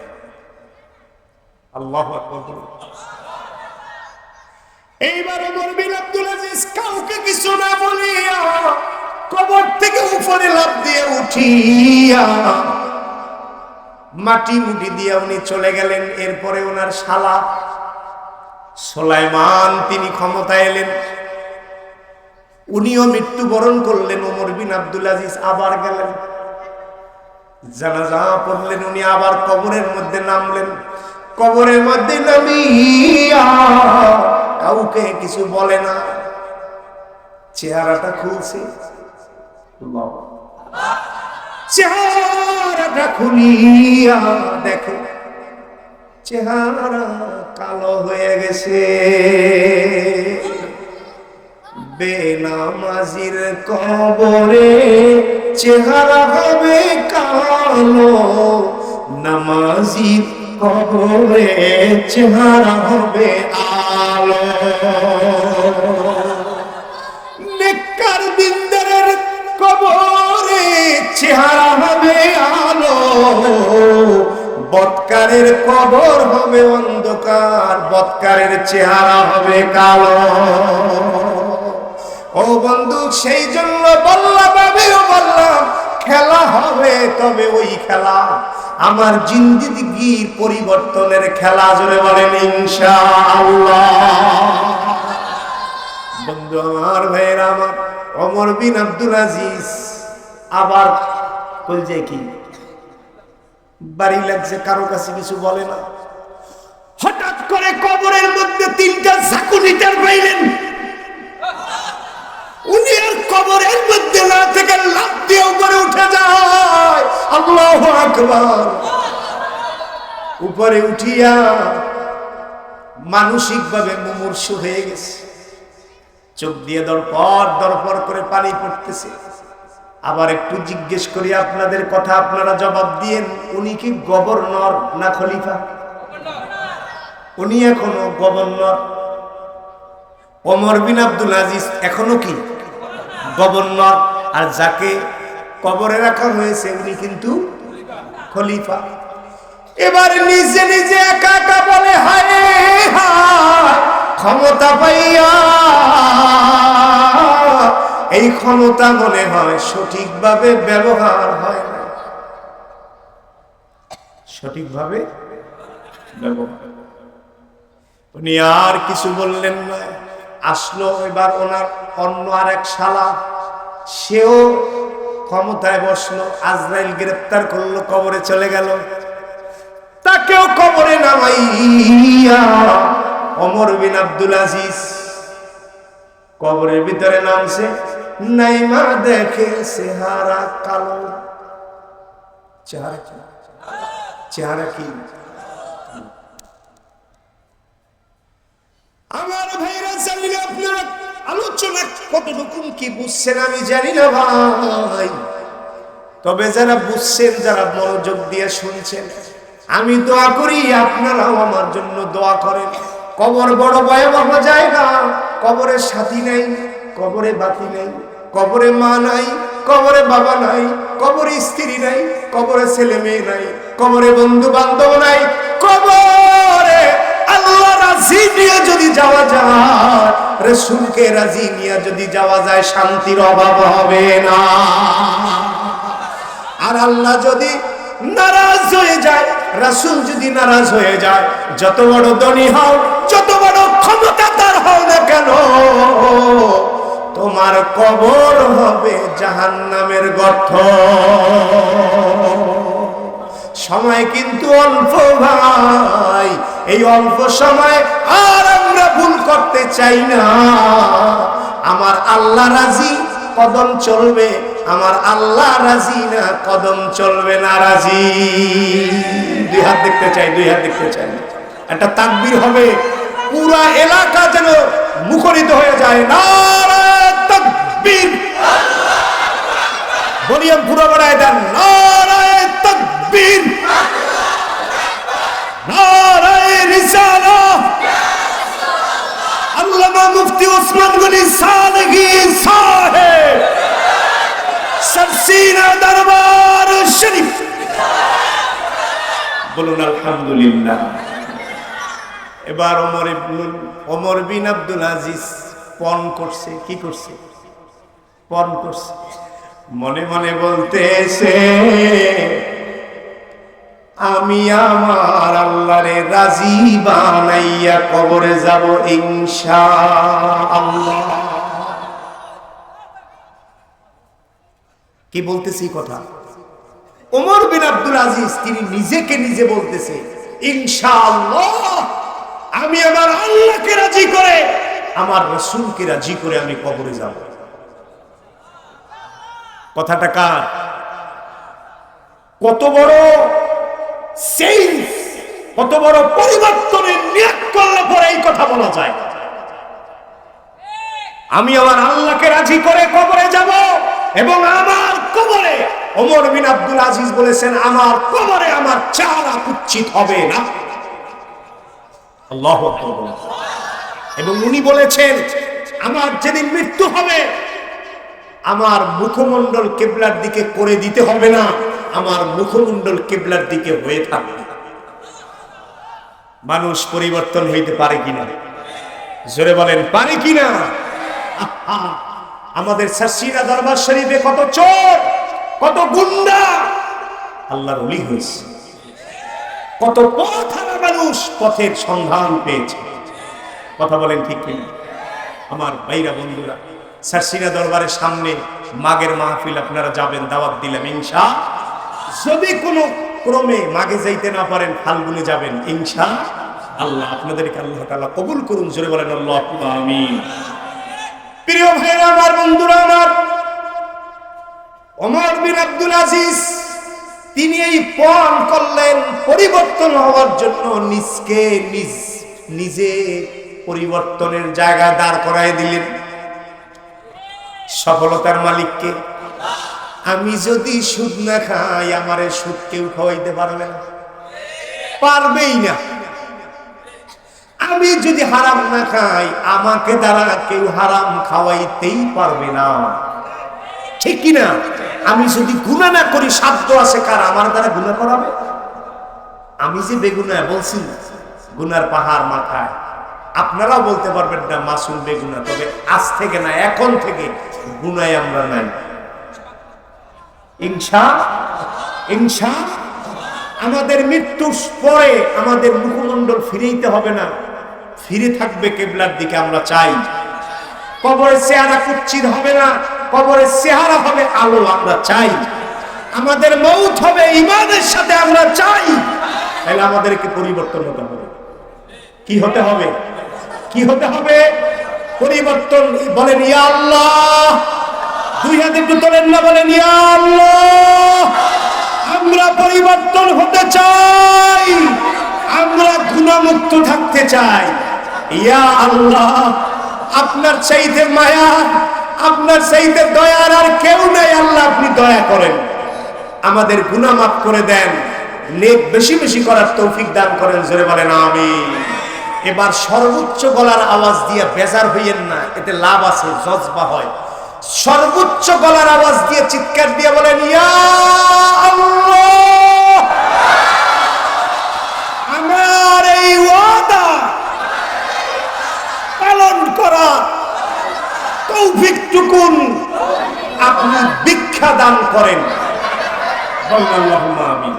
আল্লাহু আকবার। এইবার ওমর বিন আব্দুল আজিজ কাউকে কিছু না বলিয়া কবর থেকে উপরে লাফ দিয়ে উঠিয়া মাটি মুটি দিয়ে উনি চলে গেলেন। এরপরে ওনার শালা সুলাইমান তিনি ক্ষমতায় এলেন, উনিও মৃত্যুবরণ করলেন। ওমর বিন আব্দুল আজিজ আবার গেলেন, জানাজা পড়লেন, উনি আবার কবরের মধ্যে নামলেন। কবরের মধ্যে নামিয়া কাউকে কিছু বলে না, চেহারাটা খুলছে। চেহারাটা খুলিয়া দেখো চেহারা কালো হয়ে গেছে। বেনামাজির কবরে চেহারা হবে কালো, নামাজির কবরে চেহারা হবে আলো। নেককার দিনদারের কবরে চেহারা হবে আলো, বদকারের কবর হবে অন্ধকার, বদকারের চেহারা হবে কালো। ও বন্ধু, সেই জন্য বললাম, আমিও বললাম, খেলা হবে, তবে ওই খেলা আমার জিন্দেগির পরিবর্তনের খেলা। জোরে বলেন ইনশাআল্লাহ। বন্ধু আমার, ভাইয়েরা আমার, ওমর বিন আব্দুল আজিজ আবার কলজায় কি বাড়ি লাগছে, কারো কাছে কিছু বলে না। হঠাৎ করে কবরের মধ্যে 3টা ঝাঁকুনিটার পাইলেন। উনি আর কবরের মধ্যে না থেকে লাফ দিয়ে উপরে উঠে যায়। আল্লাহু আকবার। উপরে উঠিয়া মানসিক ভাবে মুমূর্ষু হয়ে গেছে, চোখ দিয়ে দরপর করে পানি পড়তেছে। আবার একটু জিজ্ঞেস করি আপনাদের কথা, আপনারা জবাব দিয়েন, উনি কি গভর্নর না খলিফা? উনি এখনো গভর্নর। ওমর বিন আব্দুল আজিজ এখনো কি গভর্নর, আর যাকে কবরে রাখা হয়েছে উনি কিন্তু খলিফা। এবার নিজে নিজে একা একা বলে, হায় হায়, ক্ষমতা পাইয়া এই ক্ষমতা মনে হয় সঠিকভাবে ব্যবহার হয় না, সঠিকভাবে ব্যবহার। উনি আর কিছু বললেন না। আসলো এবার ওনার অন্য আর এক শালা, সেও ক্ষমতায় বসলো। আজরাইল গ্রেফতার করলো, কবরে চলে গেল। তাকেও কবরে নামাইয়া ওমর বিন আব্দুল আজিজ কবরের ভিতরে নামছে। নাইমা দেখে চেহারা কালো। চেহারা কি? আমার ভাইরা, জানি না আপনারা আলোচনা কতটুকু কি বুঝছেন আমি জানি না ভাই, তবে যারা বুঝছেন, যারা মনোযোগ দিয়ে শুনছেন, আমি দোয়া করি আপনারাও আমার জন্য দোয়া করেন। কবর বড় ভয়াবহ জায়গা। কবরে সাথী নাই, কবরে বাতি নাই, কবরে মা নাই, কবরে বাবা নাই, কবরে স্ত্রী নাই, কবরে ছেলে মেয়ে নাই, কবরে বন্ধু বান্ধব নাই। কবরে আল্লাহ রাজি নিয়ে যদি যাওয়া যায়, রাসূলকে রাজি নিয়ে যদি যাওয়া যায়, শান্তির অভাব হবে না। আর আল্লাহ যদি নারাজ হয়ে যায়, রাসূল যদি নারাজ হয়ে যায়, যত বড় ধনী হও, যত বড় ক্ষমতাধর হও না কেন, তোমার কবর হবে জাহান্নামের গর্ত। সময় কিন্তু অল্প ভাই, এই অল্প সময় আর আমরা ভুল করতে চাই না। আমার আল্লাহ রাজি, কদম চলবে। আমার আল্লাহ রাজি না, কদম চলবে না রাজি। দুই হাত দেখতে চাই, দুই হাত দেখতে চাই। একটা তাকবীর হবে, পুরা এলাকা যেন মুখরিত হয়ে যায়। নারায়ে তাকবীর, ভলিউম পুরো বাড়ায় দেন। নারায়ে তাকবীর, নারায়ে রিসালাহ। আল্লামা মুফতি ওসমান গনি সালেহী সাহেব, সরসিনা দরবার শরীফ, বলুন আলহামদুলিল্লাহ। এবার ওমর বিন আব্দুল আজিজ পণ করছে। কি করছে? পণ করছে। মনে মনে বলতেছে, আমি আমার আল্লাহরে রাজি বানাইয়া কবরে যাব ইনশাআল্লাহ। কি বলতেছি কথা? ওমর বিন আব্দুল আজিজ তিনি নিজেকে নিজে বলতেছে, ইনশাআল্লাহ আমি আমার আল্লাহকে রাজি করে, আমার রাসূলকে রাজি করে আমি কবরে যাব। কথাটা কার? কত বড় চেঞ্জ, কত বড় পরিবর্তনের নিয়ত করলে পরে এই কথা বলা যায়। আমি আমার আল্লাহকে রাজি করে কবরে যাব, এবং আমার কবরে ওমর বিন আব্দুল আজিজ বলেছেন, আমার কবরে আমার চেহারা কুৎসিত হবে না। আল্লাহু আকবার। এবং উনি বলেছেন, আমার যেদিন মৃত্যু হবে, আমার মুখমণ্ডল কিবলার দিকে করে দিতে হবে না, আমার মুখমণ্ডল কিবলার দিকে হয়ে থাকবে। মানুষ পরিবর্তন হইতে পারে কিনা? জোরে বলেন, পারে কিনা? আমাদের সরসিনা দরবার শরীফে কত চোর, কত গুন্ডা আল্লাহর ওলি হয়েছে। কত পথহারা মানুষ পথের সন্ধান পেয়েছে। কথা বলেন ঠিক কিনা? আমার ভাইরা বন্ধুরা, সরসিনা দরবারের সামনে মাগের মাহফিল আপনারা যাবেন, দাওয়াত দিলাম ইনশাআল্লাহ। যদি কোনো ক্রমে মাগে যাইতে না পারেন ফাল্গুনে যাবেন ইনশাআল্লাহ। আপনাদেরকে আল্লাহ তাআলা কবুল করুন, জোরে বলেন আল্লাহুম্মা আমিন। প্রিয় ভাইরা আমার, বন্ধুরা আমার, ওমর বিন আব্দুল আজিজ তিনি এই পণ করলেন পরিবর্তন হওয়ার জন্য, নিজে পরিবর্তনের জায়গায় দাঁড় করায় দিলেন। সফলতার মালিককে। আমি যদি সুদ না খাই আমারে সুদ কেউ খাওয়াইতে পারবে না, পারবেই না। আমি যদি হারাম না খাই আমাকে দ্বারা কেউ হারাম খাওয়াইতেই পারবে না, ঠিক কিনা? আমি যদি গুনাহ না করি সাধ্য আছে কার আমার দ্বারা গুনাহ করাবে? আমি যে বেগুনাহ বলছি, গুনার পাহাড় মাথায়, আপনারাও বলতে পারবেন না মাসুম বেগুনা। তবে আজ থেকে না, এখন থেকে গুনায় আমরা নাই ইনশাআল্লাহ। আমাদের মৃত্যুর পরে আমাদের মুখমণ্ডল ফিরেইতে হবে না, ফিরে থাকবে কিবলার দিকে আমরা চাই। কবরের চেহারা কুৎসিত হবে না, কবরের চেহারা হবে আলো আমরা চাই। আমাদের মৌত হবে ঈমানের সাথে আমরা চাই। তাহলে আমাদেরকে পরিবর্তন হতে হবে। কি হতে হবে? কি হতে হবে? পরিবর্তন। বলেন ইয়া আল্লাহ, দুই হাত একটু তোলেন না, বলেন ইয়া আল্লাহ। আমরা পরিবর্তন হতে চাই, আমরা গুনাহমুক্ত থাকতে চাই। ইয়া আল্লাহ, আপনার চাইতে মায়া, আপনার চাইতে দয়ার আর কেউ নাই। আল্লাহ আপনি দয়া করেন, আমাদের গুনাহ মাফ করে দেন, নেক বেশি বেশি করার তৌফিক দান করেন, জোরে বলেন আমিন। এবার সর্বোচ্চ গলার আওয়াজ দিয়ে বেজার হইয়েন না, এতে লাভ আছে, জজবা হয়। সর্বোচ্চ গলার আওয়াজ দিয়ে চিৎকার দিয়ে বলেন ইয়া আল্লাহ, আমার এই ওয়াদা পালন করা তৌফিক টুকুন আপনি ভিক্ষা দান করেন, বলেন আল্লাহুম্মা আমিন।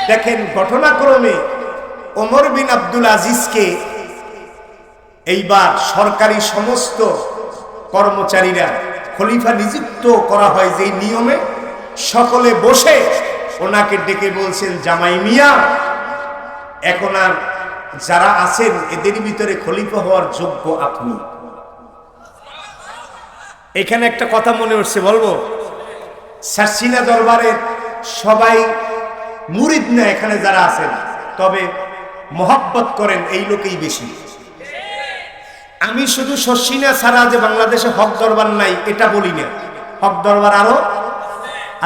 দেখেন ঘটনাক্রমে ওমর বিন আব্দুল আজিজকে এইবার সরকারি সমস্ত কর্মচারীরা খলিফা নিযুক্ত করা হয় যেই নিয়মে, সকলে বসে ওনাকে ডেকে বলছেন, জামাই মিয়া, এখন আর যারা আছেন এদের ভিতরে খলিফা হওয়ার যোগ্য আপনি। এখানে একটা কথা মনে উঠছে, বলবো। সারসিনা দরবারের সবাই মুরিদ না এখানে যারা আছেন, তবে মহব্বত করেন এই লোকেই বেশি। আমি শুধু শর্ষিনা ছাড়া যে বাংলাদেশে হক দরবার নাই এটা বলি না, হক দরবার আরো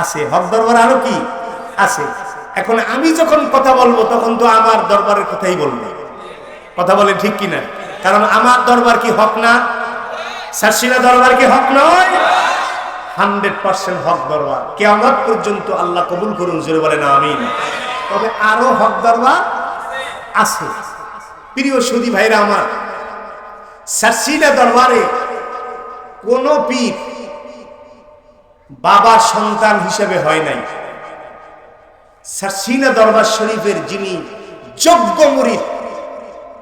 আছে, হক দরবার আরো কি আছে। এখন আমি যখন কথা বলবো তখন তো আমার দরবারের কথাই বলবো, কথা বলেন ঠিক কিনা? কারণ আমার দরবার কি হক না? সারসিনা দরবার কি হক নয়? 100% হক দরবার, কিয়ামত পর্যন্ত আল্লাহ কবুল করুন, জোরে বলেন আমিন। তবে আরো হক দরবার আছে। প্রিয় সুধী ভাইরা আমার, সারসিনা দরবারে কোন পীর বাবার সন্তান হিসেবে হয় নাই। সারসিনা দরবার শরীফের যিনি যোগ্য মুরিদ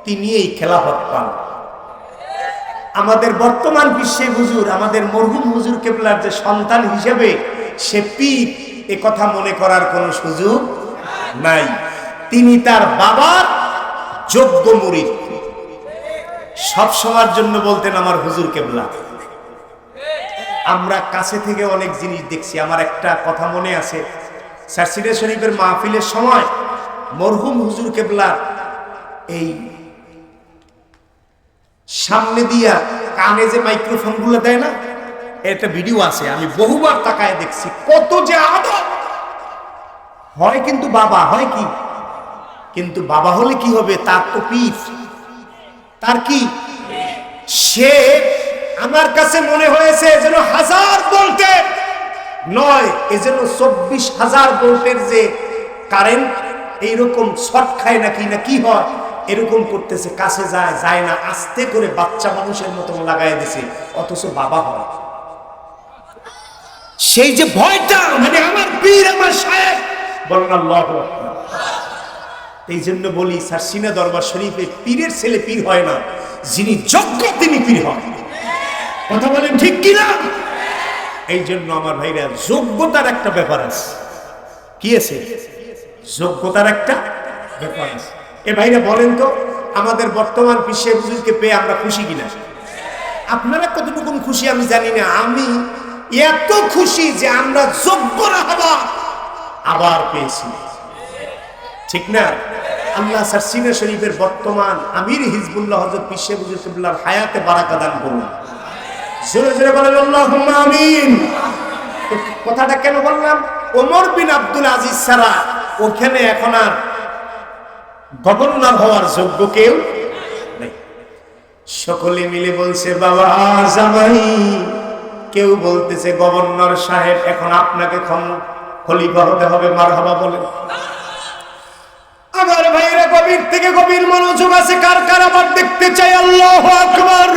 তিনি এই খেলাফত পান। আমাদের বর্তমান বিশ্বে হুজুর, আমাদের মরহুম হুজুর কেবলার যে সন্তান হিসেবে সে পীর, এ কথা মনে করার কোনো সুযোগ নাই। তিনি তার বাবার যোগ্য মুরিদ। সব সময়ের জন্য বলতেন আমার হুজুর কেবলা। আমরা কাছে থেকে অনেক জিনিস দেখছি। আমার একটা কথা মনে আছে, সারসিনা শরীফের মাহফিলের সময় মরহুম হুজুর কেবলা এই সামনে দিয়া কানে যে মাইক্রোফোন গুলো দেয় না, একটা ভিডিও আছে, আমি বহুবার তাকায় দেখছি, কত যে আদব হয়। কিন্তু বাবা হয় কি? কিন্তু বাবা হলে কি হবে? তার তো পীর, তার কি? সে আমার কাছে মনে হয়েছে যেন 1000 ভোল্টের নয়, এজন্য 24,000 ভোল্টের যে কারেন্ট এইরকম শর্ট খায় নাকি না কি হয়, এরকম করতেছে। কাছে যায় না, আস্তে করে বাচ্চা মানুষের মতো লাগাই দিছে, অথচ বাবা হয়। সেই যে ভয়টা, মানে আমার পীর, আমার সাহেব, বলেন আল্লাহু আকবার। এই জন্য বলি সারসিনা দরবার শরীফে পীরের ছেলে পীর হয় না, যিনি যোগ্য তিনি পীর হয়। কথা বলেন ঠিক কিনা? এই জন্য আমার ভাইরা যোগ্যতার একটা ব্যাপার আছে। কি আছে? যোগ্যতার একটা ব্যাপার আছে। এ ভাইরা বলেন তো, আমাদের বর্তমান বিশ্বে হুজুরকে পেয়ে আমরা খুশি কিনা? আপনারা কতটুকু খুশি আমি জানি না, আমি এত খুশি যে আমরা যোগ্য রাহবা আবার পেয়েছি। ঠিক না? আল্লাহ সারসিনা শরীফের বর্তমান আমির হিজবুল্লাহ হযরত পীর সাহেব হুজুর কিবলার হায়াতে বারাকা দান করুন। জোরে জোরে বলেন আল্লাহুম্মা আমিন। কথাটা কেন বললাম? ওমর বিন আব্দুল আজিজ ছাড়া ওখানে এখন আর গভর্নর হওয়ার যোগ্য কেউ নেই। সকলে মিলে বলছে বাবা জামাই, কেউ বলতেছে গভর্নর সাহেব এখন আপনাকে খলিফা হতে হবে। মারহাবা বলেন। আমার ভাইরা গভীর থেকে গভীর মনোযোগ আছে, কার কার আবার দেখতে চাই? আল্লাহু আকবার।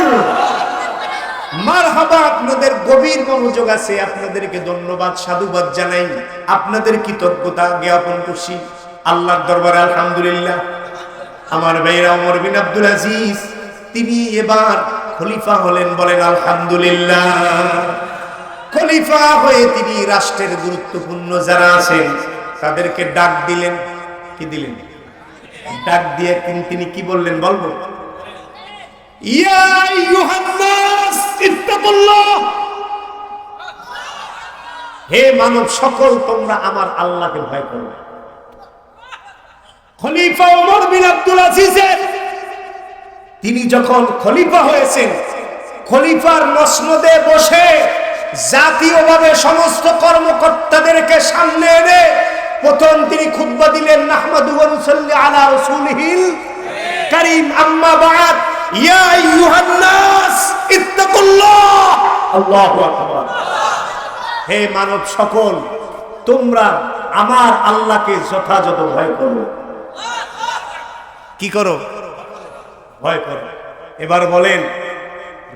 মারহাবা, আপনাদের গভীর মনোযোগ আছে, আপনাদেরকে ধন্যবাদ সাধুবাদ জানাই, আপনাদের কৃতজ্ঞতা জ্ঞাপন করছি আল্লাহর দরবারে। আলহামদুলিল্লাহ। আমার ভাইরা ওমর বিন আব্দুল আজিজ তিনি এবার খলিফা হলেন, বলেন আলহামদুলিল্লাহ। খলিফা হয়ে তিনি রাষ্ট্রের গুরুত্বপূর্ণ যারা আছেন তাদেরকে ডাক দিলেন। কি দিলেন? ডাক দিয়ে তিনি কি বললেন বলবো? ইয়া আইয়ুহান নাস ইত্তাকুল্লাহ, হে মানব সকল তোমরা আমার আল্লাহকে ভয় করো। খলিফা ওমর বিন আব্দুল আজিজের তিনি যখন খলিফা হয়েছেন, খলিফার মসনদে বসে জাতীয়ভাবে সমস্ত কর্মকর্তাদেরকে সামনে এনে প্রথম তিনি খুতবা দিলেন, নাহমাদু ওয়া নুসাল্লি আলা রাসূলিহিল কারীম, আম্মা বা'দ, ইয়া আইয়ুহান নাস ইত্তাকুল্লাহ। আল্লাহু আকবার। হে মানব সকল তোমরা আমার আল্লাহকে যথাযথ ভয় করো। কি করো? ভয় করো। এবার বলেন,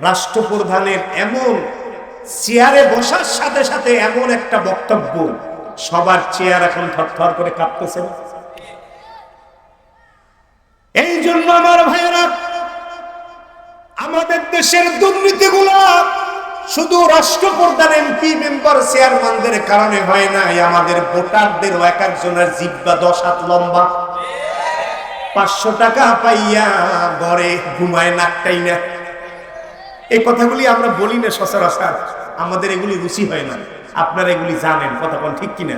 রাষ্ট্রপ্রধানের এমন চেয়ারে বসার সাথে সাথে এমন একটা বক্তব্য, সবার চেয়ার এখন থরথর করে কাঁপতেছে। এই জন্য আমার ভাইয়েরা, আমাদের দেশের দুর্নীতিগুলো শুধু রাষ্ট্রপ্রধান, এমপি, মেম্বার, চেয়ারম্যানদের কারণে হয় না, আমাদের ভোটারদেরও এক একজনের জিহ্বা 10 হাত লম্বা। 500 টাকা পাইয়া ঘরে ঘুমায় নাকটাই না। এই কথাগুলি আমরা বলি না সচরাচর, আমাদের এগুলি রুচি হয় না। আপনারা এগুলি জানেন, কথা বল ঠিক কিনা?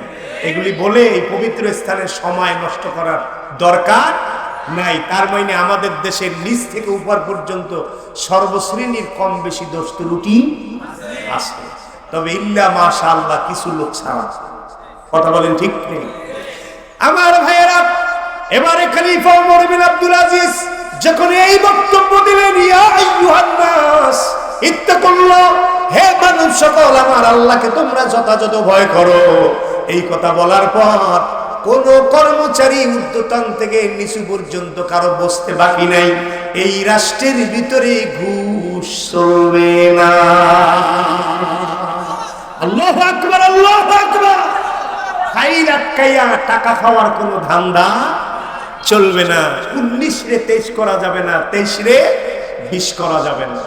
এগুলি বলে এই পবিত্র স্থানে সময় নষ্ট করার দরকার নাই। তার মানে আমাদের দেশের নিচ থেকে উপর পর্যন্ত সর্বশ্রেণীর কম বেশি দোষ ত্রুটি আছে, তবে ইল্লা মাশাআল্লাহ কিছু লোক ছাড়া। কথা বলেন ঠিক নেই? আমার ভাইয়েরা, এবারে খলিফা ওমর বিন আব্দুল আজিজ যখন এই বক্তব্য দিলেন, ইয়া আইয়ুহান নাস ইত্তাকুল্লাহ, হে মানব সকল আমার আল্লাহকে তোমরা যথাযথ ভয় করো, এই কথা বলার পর কোন কর্মচারী ঊর্ধ্বতন থেকে নিচু পর্যন্ত কারো বসতে বাকি নাই। এই রাষ্ট্রের ভিতরে ঘুষ চলবে না। আল্লাহু আকবার, আল্লাহু আকবার। ফাইল আটকাইয়া টাকা খাওয়ার কোনো ধান্দা চলবে না। 19 রে 23 করা যাবে না, 23 রে 20 করা যাবে না।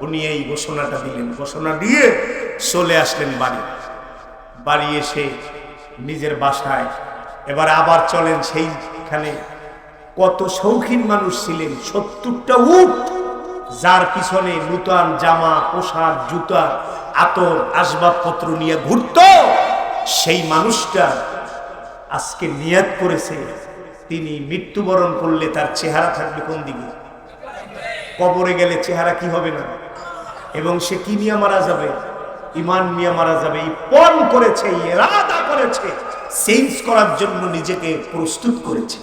উনি এই ঘোষণাটা দিলেন। ঘোষণা দিয়ে চলে আসলেন বাড়ি এসে নিজের বাসায় এবার আবার চলেন। সেইখানে কত শৌখিন মানুষ ছিলেন, 70টা উট, যার পিছনে নূতন জামা, পোশাক, জুতা, আতর, আসবাবপত্র নিয়ে ঘুরত, সেই মানুষটা আজকে নিয়ত করেছে তিনি মৃত্যুবরণ করলে তার চেহারা থাকবে কোন দিকে? কবরে গেলে চেহারা কি হবে না, এবং সে কি নিয়ে মারা যাবে? ঈমান নিয়ে মারা যাবে। এই পণ করেছে, ইরাদা করেছে, চেঞ্জ করার জন্য নিজেকে প্রস্তুত করেছে।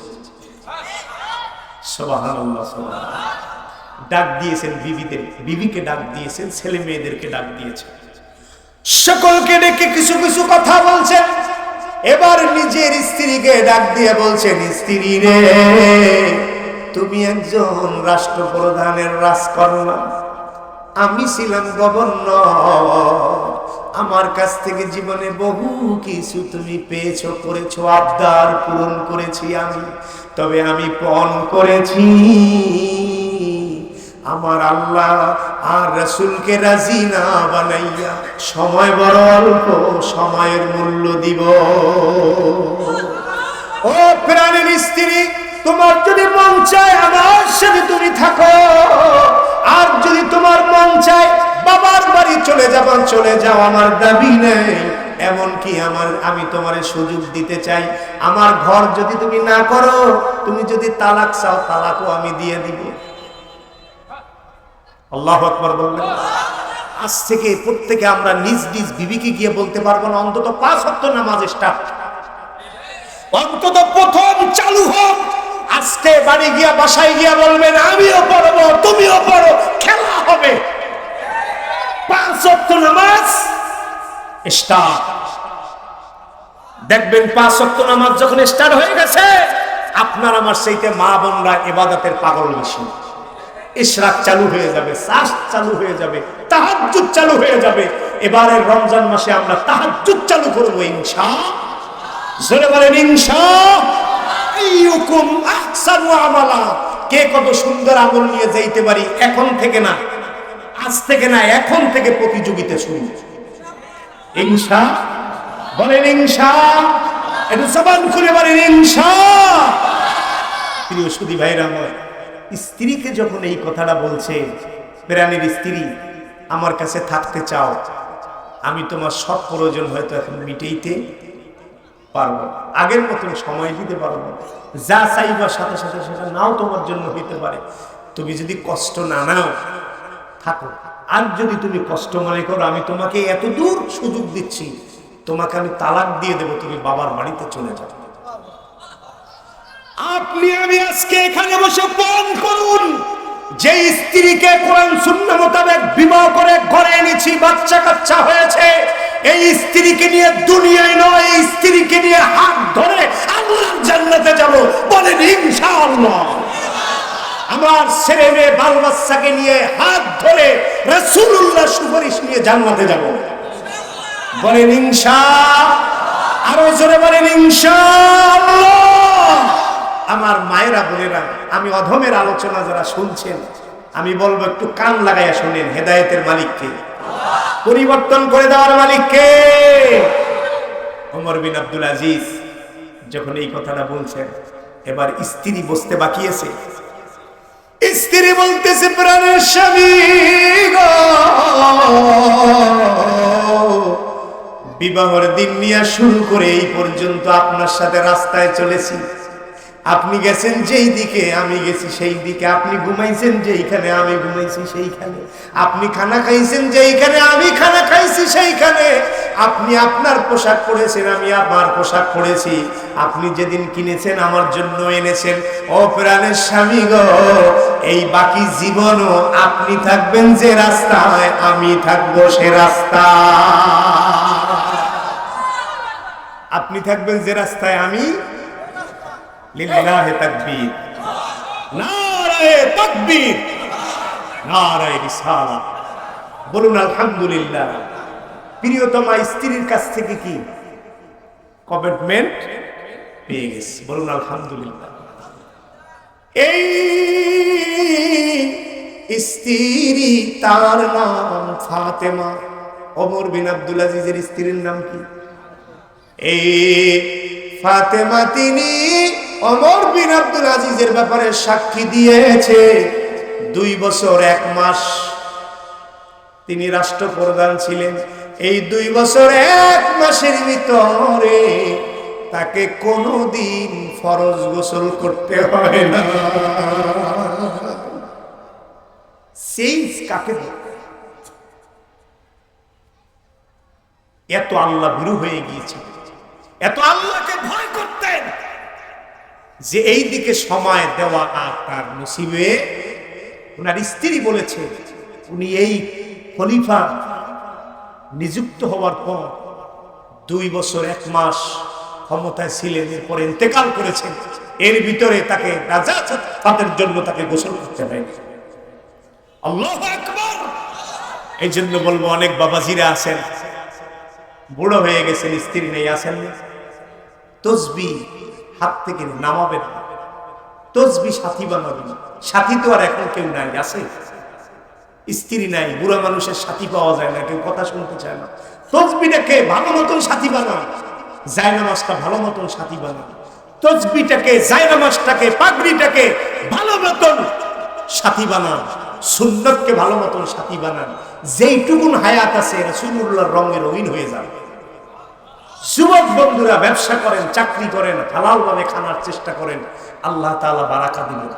সুবহানাল্লাহ, সুবহানাল্লাহ। ডাক দিয়েছেন বিবিকে ডাক দিয়েছেন, ছেলে মেয়েদেরকে ডাক দিয়েছেন, সকলকে ডেকে কিছু কিছু কথা বলছেন। এবার নিজের স্ত্রীকে ডাক দিয়ে বলছেন, স্ত্রী রে, তুমি একজন রাষ্ট্রপ্রধানের রাজকন্যা, আমি ছিলাম গভর্নর। আমার কাছ থেকে জীবনে বহু কিছু তুমি পেয়েছো, করেছো, আবদার পূরণ করেছি আমি, তবে আমি পণ করেছি আমার আল্লাহ আর রাসূলকে রাজি না বানাইয়া সময় বড় অল্প, সময়ের মূল্য দিব। ও প্রাণের স্ত্রী, তোমার যদি মন চায় আমার সাথে তুমি থাকো, আর যদি তোমার মন চায় বাবার বাড়ি চলে যাবা, চলে যাও, আমার দাবি নেই। এমনকি আমি তোমার সুযোগ দিতে চাই, আমার ঘর যদি তুমি না করো, তুমি যদি তালাক চাও, তালাকও আমি দিয়ে দিব। আল্লাহু আকবার বলবেন। আজ থেকে প্রত্যেকে আমরা নিজ নিজ বিবিকে গিয়ে বলতে পারবো না, অন্তত 5 ওয়াক্ত নামাজ স্টার্ট, অন্তত প্রথম চালু হোক। আজকে বাড়ি গিয়া বাসায় গিয়া বলবেন আমিও পড়বো, তুমিও পড়ো, খেলা হবে। 5 ওয়াক্ত নামাজ স্টার্ট। দেখবেন 5 ওয়াক্ত নামাজ যখন স্টার্ট হয়ে গেছে, আপনার আমার সেইতে মা বোনরা ইবাদতের পাগল বেশি। ইশরাক চালু হয়ে যাবে, সাস চালু হয়ে যাবে, তাহাজ্জুদ চালু হয়ে যাবে। এবারের রমজান মাসে আমরা তাহাজ্জুদ চালু করব ইনশাআল্লাহ। জোরে বলেন ইনশাআল্লাহ। আইয়ুকুম আহসানু আমালা, কে কত সুন্দর আমল নিয়ে যাইতে পারি, এখন থেকে না, আজ থেকে না, এখন থেকে প্রতিযোগিতা শুরু। ইনশাআল্লাহ বলেন ইনশাআল্লাহ, একটু জবান খুলে বলেন ইনশাআল্লাহ। প্রিয় সুধী ভাইরা আমার, স্ত্রীকে যখন এই কথাটা বলছে, প্রাণের স্ত্রী আমার কাছে থাকতে চাও, আমি তোমার সব প্রয়োজন হয়তো এখন মিটাইতে পারবো, আগের মতন সময় দিতে পারবো, যা চাইবা সাথে সাথে সেটা নাও তোমার জন্য হইতে পারে। তুমি যদি কষ্ট না নাও থাকো, আর যদি তুমি কষ্ট মনে করো, আমি তোমাকে এত দূর সুযোগ দিচ্ছি, তোমাকে আমি তালাক দিয়ে দেবো, তুমি বাবার বাড়িতে চলে যাও। আপনি আমি আজকে এখানে বসে পান করুন, যে স্ত্রীকে কোরআন সুন্নাহ মোতাবেক বিবাহ করে ঘরে এনেছি, বাচ্চা কাচ্চা হয়েছে, এই স্ত্রীকে নিয়ে দুনিয়ায় নয়, এই স্ত্রীকে নিয়ে হাত ধরে আল্লাহর জান্নাতে যাব। বলেন ইনশাআল্লাহ। আমার ছেলে মেয়ে বাল বাচ্চাকে নিয়ে হাত ধরে রাসূলুল্লাহ সুপারিশ নিয়ে জান্নাতে যাব। বলেন ইনশাআল্লাহ। আরো জোরে বলেন ইনশাআল্লাহ। আমার মায়েরা বোনেরা, আমি অধমের আলোচনা যারা শুনছেন, আমি বলবো একটু কান লাগাইয়া শুনেন। হেদায়েতের মালিককে, পরিবর্তন করে দেওয়ার মালিককে। ওমর বিন আব্দুল আজিজ যখন এই কথাটা বলছেন, এবার স্ত্রী বসতে বাকি আছে। স্ত্রী বলতেছে, প্রাণের স্বামী গো, বিবাহের দিন নিয়ে শুরু করে এই পর্যন্ত আপনার সাথে রাস্তায় চলেছি, আপনি গেছেন যেই দিকে আমি গেছি সেই দিকে, আপনি ঘুমাইছেন যেইখানে আমি ঘুমাইছি সেইখানে, আপনি খানা খাইছেন যেইখানে আমি খানা খাইছি সেইখানে, আপনি আপনার পোশাক পরেছেন আমি আমার পোশাক পরেছি, আপনি যেদিন কিনেছেন আমার জন্য এনেছেন। ও প্রাণের স্বামী গো, এই বাকি জীবনও আপনি থাকবেন যে রাস্তায়, আমি থাকবো সে রাস্তা। আপনি থাকবেন যে রাস্তায়, আমি। লিল্লাহি তাকবীর, নারায়ে তাকবীর, নারায়ে রিসালাত। বলুন আলহামদুলিল্লাহ। প্রিয়তমা স্ত্রীর কাছ থেকে কি কমিটমেন্ট পেয়ে গেছে, বলুন আলহামদুলিল্লাহ। এই স্ত্রী, তার নাম ফাতেমা। ওমর বিন আব্দুল আজিজের স্ত্রীর নাম কি? এই ফাতেমা, তিনি ওমর বিন আব্দুল আজিজের ব্যাপারে সাক্ষী দিয়েছে 2 বছর 1 মাস তিনি রাষ্ট্রপ্রধান ছিলেন। এই 2 বছর 1 মাসের ভিতরে তাকে কোনোদিন ফরজ গোসল করতে হয় না। চেঞ্জ কাকে বলে? এত আল্লাহ ভীরু হয়ে গিয়েছে, এত আল্লাহকে ভয় করতেন যে এই দিকে সময় দেওয়া আর তার নসিবে। ওনার স্ত্রী বলেছে, উনি এই খলিফা নিযুক্ত হওয়ার পর 2 বছর 1 মাস ক্ষমতায় ছিলেন, এরপর ইন্তেকাল করেছেন। এর ভিতরে তাকে নাজাতের জন্য তাকে গোসল করতে হয়। আল্লাহু আকবার। এই জন্য বলবো, অনেক বাবাজিরা আছেন, বুড়ো হয়ে গেছেন, স্ত্রী নেই, আছেন না, তসবিহ হাত থেকে নামাবেন না, তসবিহ সাথী বানাবেন। সাথী তো আর এখন কেউ নাই, আছে? স্ত্রী নাই, বুড়া মানুষের সাথী পাওয়া যায় না, কেউ কথা শুনতে চায় না। তসবিটাকে ভালো মতন সাথী বানান, জায়নামাজটা ভালো মতন সাথী বানান, তসবিটাকে, জায়নামাজটাকে, পাগড়িটাকে ভালো মতন সাথী বানান, সুন্নতকে ভালো মতন সাথী বানান। যেইটুকুন হায়াত আছে রাসূলুল্লাহর রঙে রঙিন হয়ে যাবে। যুবক বন্ধুরা, ব্যবসা করেন, চাকরি করেন, হালাল ভাবে খানার চেষ্টা করেন, আল্লাহ তাআলা বারাকা দিবেন।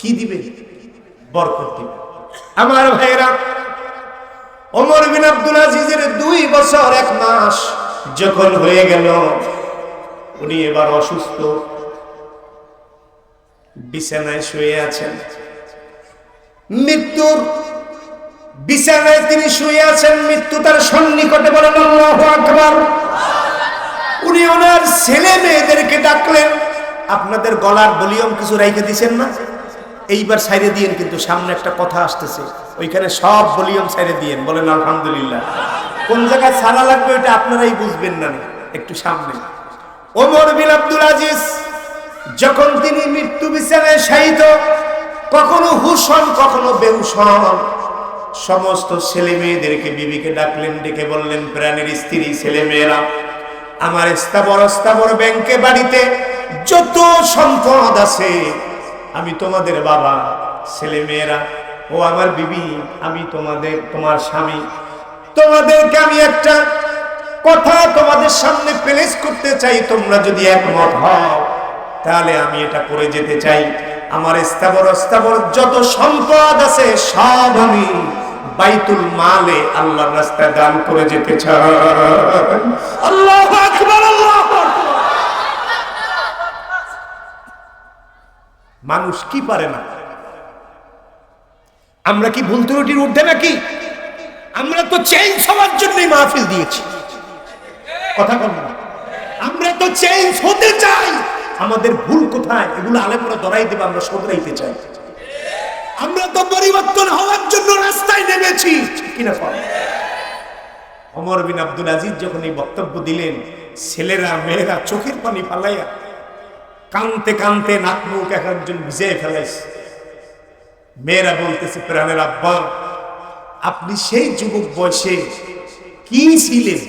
কি দিবে? বরকত দিবে। আমার ভাইরা, ওমর বিন আব্দুল আজিজের 2 বছর 1 মাস যখন হয়ে গেল, উনি এবার অসুস্থ, বিছানায় শুয়ে আছেন, মৃত্যুর বিছানায় তিনি শুয়ে আছেন, মৃত্যু তার সন্নিকটে। বলেন আল্লাহু আকবার। উনি ওনার ছেলে মেয়েদেরকে ডাকলেন, আপনাদের গলার ভলিউম কিছু রাইখে দিছেন না? এইবার ছাইড়ে দিয়েন, কিন্তু সামনে একটা কথা আসতেছে, ওইখানে সব ভলিউম ছাইড়ে দিয়েন। বলেন আলহামদুলিল্লাহ। কোন জায়গায় ছাড়া লাগবে ওইটা আপনারাই বুঝবেন না, একটু সামনে। ওমর বিন আব্দুল আজিজ যখন তিনি মৃত্যু বিছানায় শায়িত, কখনো হুশ হন, কখনো বেহুশ হন, সমস্ত ছেলে মেয়েদেরকে, বিবিকে ডাকলেন, ডেকে বললেন, প্রাণের স্ত্রী, ছেলে মেয়েরা, আমার স্থাবর ব্যাংকে, বাড়িতে যত সম্পদ আছে, আমি তোমাদের বাবা, ছেলে মেয়েরা, ও আমার বিবি, আমি তোমার স্বামী, তোমাদেরকে আমি একটা কথা তোমাদের সামনে পেশ করতে চাই। তোমরা যদি একমত হও তাহলে আমি এটা করে যেতে চাই। আমার স্থাবর যত সম্পদ আছে সব আমি বাইতুল মালে আল্লাহর রাস্তায় দান করে যেতে চাই। আল্লাহু আকবার, আল্লাহু আকবার। মানুষ কি পারে না? আমরা কি ভুল ত্রুটির ঊর্ধ্বে নাকি? আমরা তো চেঞ্জ হওয়ার জন্যই মাহফিল দিয়েছি। কথা বল না, আমরা তো চেঞ্জ হতে চাই। আমাদের ভুল কোথায় এগুলো আলেমরা ধরাই দেবে, আমরা শুধরাইতে চাই। আমরা তো পরিবর্তন হওয়ার জন্য রাস্তায় নেমেছি, কিনা বল? ওমর বিন আব্দুল আজিজ যখন এই বক্তব্য দিলেন, ছেলেরা মেয়েরা চোখের পানি ফালাইয়া কানতে কানতে নাক মুখ একজন ভিজিয়ে ফেলাইছে। মেয়েরা বলতেছে, প্রাণের আব্বা, আপনি সেই যুবক বয়সে কি ছিলেন,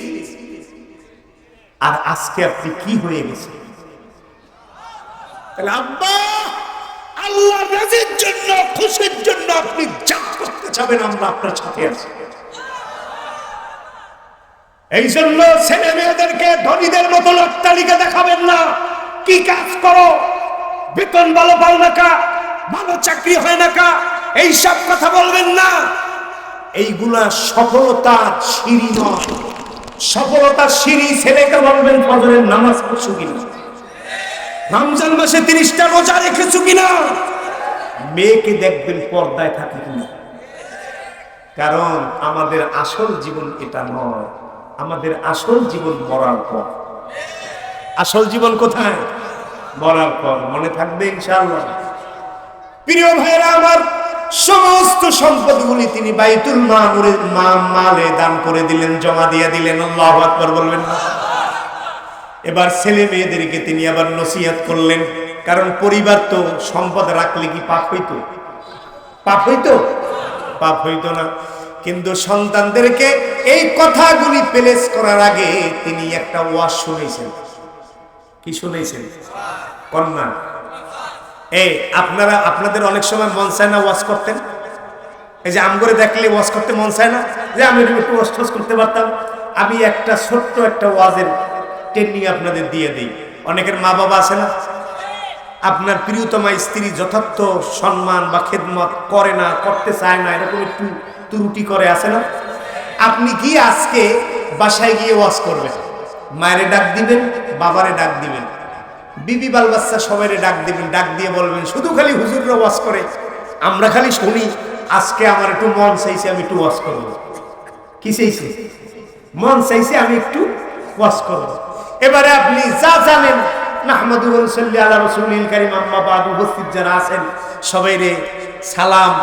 আর আজকে আপনি কি হয়ে গেছেন? তাহলে আব্বা, আল্লাহর রাজির জন্য, খুশির জন্য আপনি যা করতে চাবেন আমরা আপনার সাথে আছি। এই জন্য ছেলে মেয়েদেরকে ধনীদের মতো অট্টালিকা দেখাবেন না। কি কাজ করো, বেতন ভালো পাও না কা, ভালো চাকরি হয় না কা, এইসব কথা বলবেন না। এইগুলা সফলতার সিঁড়ি নয়। সফলতার সিঁড়ি ছেলেকে বলবেন ফজরের নামাজ পড়ছো কিনা, রমজান মাসে 30টা রোজা রেখেছো কিনা, মেয়েকে দেখবেন পর্দায় থাকে কিনা। কারণ আমাদের আসল জীবন এটা নয়, আমাদের আসল জীবন মরার পর। আসল জীবন কোথায়? মরার পর। মনে থাকবে ইনশাআল্লাহ। প্রিয় ভাইরা আমার, সমস্ত সম্পদগুলি তিনি বাইতুল মালে দান করে দিলেন, জমা দিয়ে দিলেন। আল্লাহু আকবার বলবেন না? এবার ছেলে মেয়েদেরকে তিনি আবার নসিহত করলেন, কারণ পরিবার তো সম্পদ রাখলে কি পাপ হইতো? পাপ হইতো? পাপ হইতো না। কিন্তু সন্তানদেরকে এই কথাগুলি পেলেস করার আগে তিনি একটা ওয়াজ শুনেছেন। কি শুনেছেন? কন্যা, আপনাদের অনেক সময় মন চায় না ওয়াজ করতেন? এই যে আমগরে দেখলে ওয়াজ করতে মন চায় না, যে আমি একটু ওয়াজ করতে পারতাম। আমি একটা ছোট্ট একটা ওয়াজের ট্রেনিং আপনাদের দিয়ে দিই। অনেকের মা বাবা আছে না, আপনার প্রিয়তমা স্ত্রী যথার্থ সম্মান বা খেদমত করে না, করতে চায় না, এরকম একটু ত্রুটি করে, আছে না? আপনি কি আজকে বাসায় গিয়ে ওয়াজ করবেন, মায়েরে ডাক দিবেন, বাবারে ডাক দিবেন, বিবি বাল বাচ্চা সবাইরে ডাক দিবেন, ডাক দিয়ে বলবেন, শুধু খালি হুজুররা ওয়াজ করে, আমরা খালি শুনি, আজকে আমার একটু মন চাইছে আমি একটু ওয়াজ করব। কি চাইছে? মন চাইছে আমি একটু ওয়াজ করব। এবারে আপনি যা জানেন, নাহমাদু ওয়া নুসাল্লি আলা রাসূলিল কারীম, আম্মা বাদ, উপস্থিত যারা আছেন সবাইরে সালাম,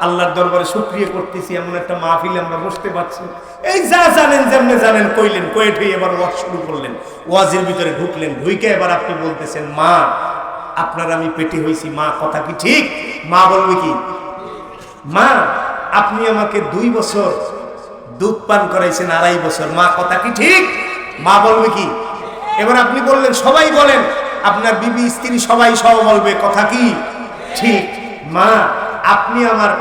আল্লাহর দরবারে শুকরিয়া করতেছি, এমন একটা মাহফিলে আমরা বসতে পারছি। এই যা জানেন, যেমনে জানেন কইলেন, কয়ে ঠুই এবার ওয়াজ শুরু করলেন। ওয়াজের ভিতরে ঢুকলেন, ঢুইকে এবার আপনি বলতেছেন, মা আপনার আমি পেটে হইছি, মা কথা কি ঠিক? মা বলবে কি? মা আপনি আমাকে 2 বছর দুধ পান করাইছেন, 2.5 বছর। মা কথা কি ঠিক? মা বলবে কি? এবার আপনি বললেন, সবাই বলেন, আপনার বিবি স্ত্রী সবাই সব বলবে কথা কি ঠিক? মা আপনি আমার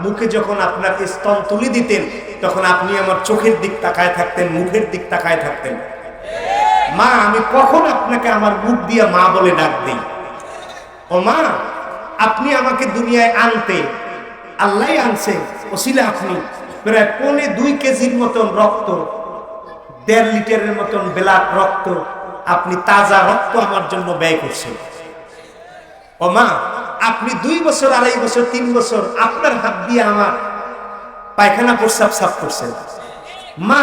মুখে যখন আপনার স্তন তুলে দিতেন তখন আপনি আমার চোখের দিক তাকায় থাকতেন, মুখের দিক তাকায় থাকতেন। মা আমি কখন আপনাকে আমার মুখ দিয়ে মা বলে ডাক দিই? ও মা আপনি আমাকে দুনিয়ায় আনতে, আল্লাহ আনছে, ওসিলা আপনি প্রায় 2.25 কেজির মতন রক্ত, 1.5 লিটারের মতন ব্লাড রক্ত, আপনি তাজা রক্ত আমার জন্য ব্যয় করছেন। ও মা আপনি 2 বছর, 2.5 বছর, 3 বছর আপনার হাত দিয়ে আমার পায়খানা প্রস্রাব সাফ করছেন। মা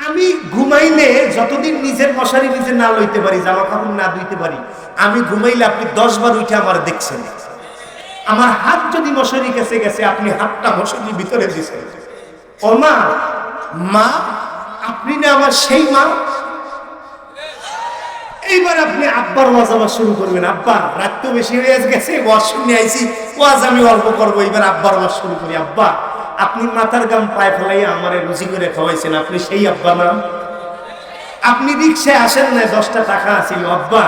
আমি ঘুমাইলে যতদিন নিজের মশারি নিজে না লইতে পারি, জামা কাপড় না ধুইতে পারি, আমি ঘুমাইলে আপনি 10 বার উঠে আমার দেখছেন। আমার হাত যদি মশারি কাছে গেছে আপনি হাতটা মশারির ভিতরে দিয়েছেন। ও মা, মা আপনি না আমার সেই মা? এইবার আপনি আব্বার ওয়াজ আবার শুরু করবেন। আব্বা রাত তো বেশি হয়ে গেছে, ওয়াজ শুনে আইছি, ওয়াজ আমি অল্প করবো, এবার আব্বার ওয়াজ শুরু করি। আব্বা আপনি মাথার গাম পায়ে ফেলাইয়া আমারে রুচি করে খাওয়াইছেন, আপনি সেই আব্বা না? আপনি রিক্সায় আসেন না, 10টা টাকা আছিল, আব্বা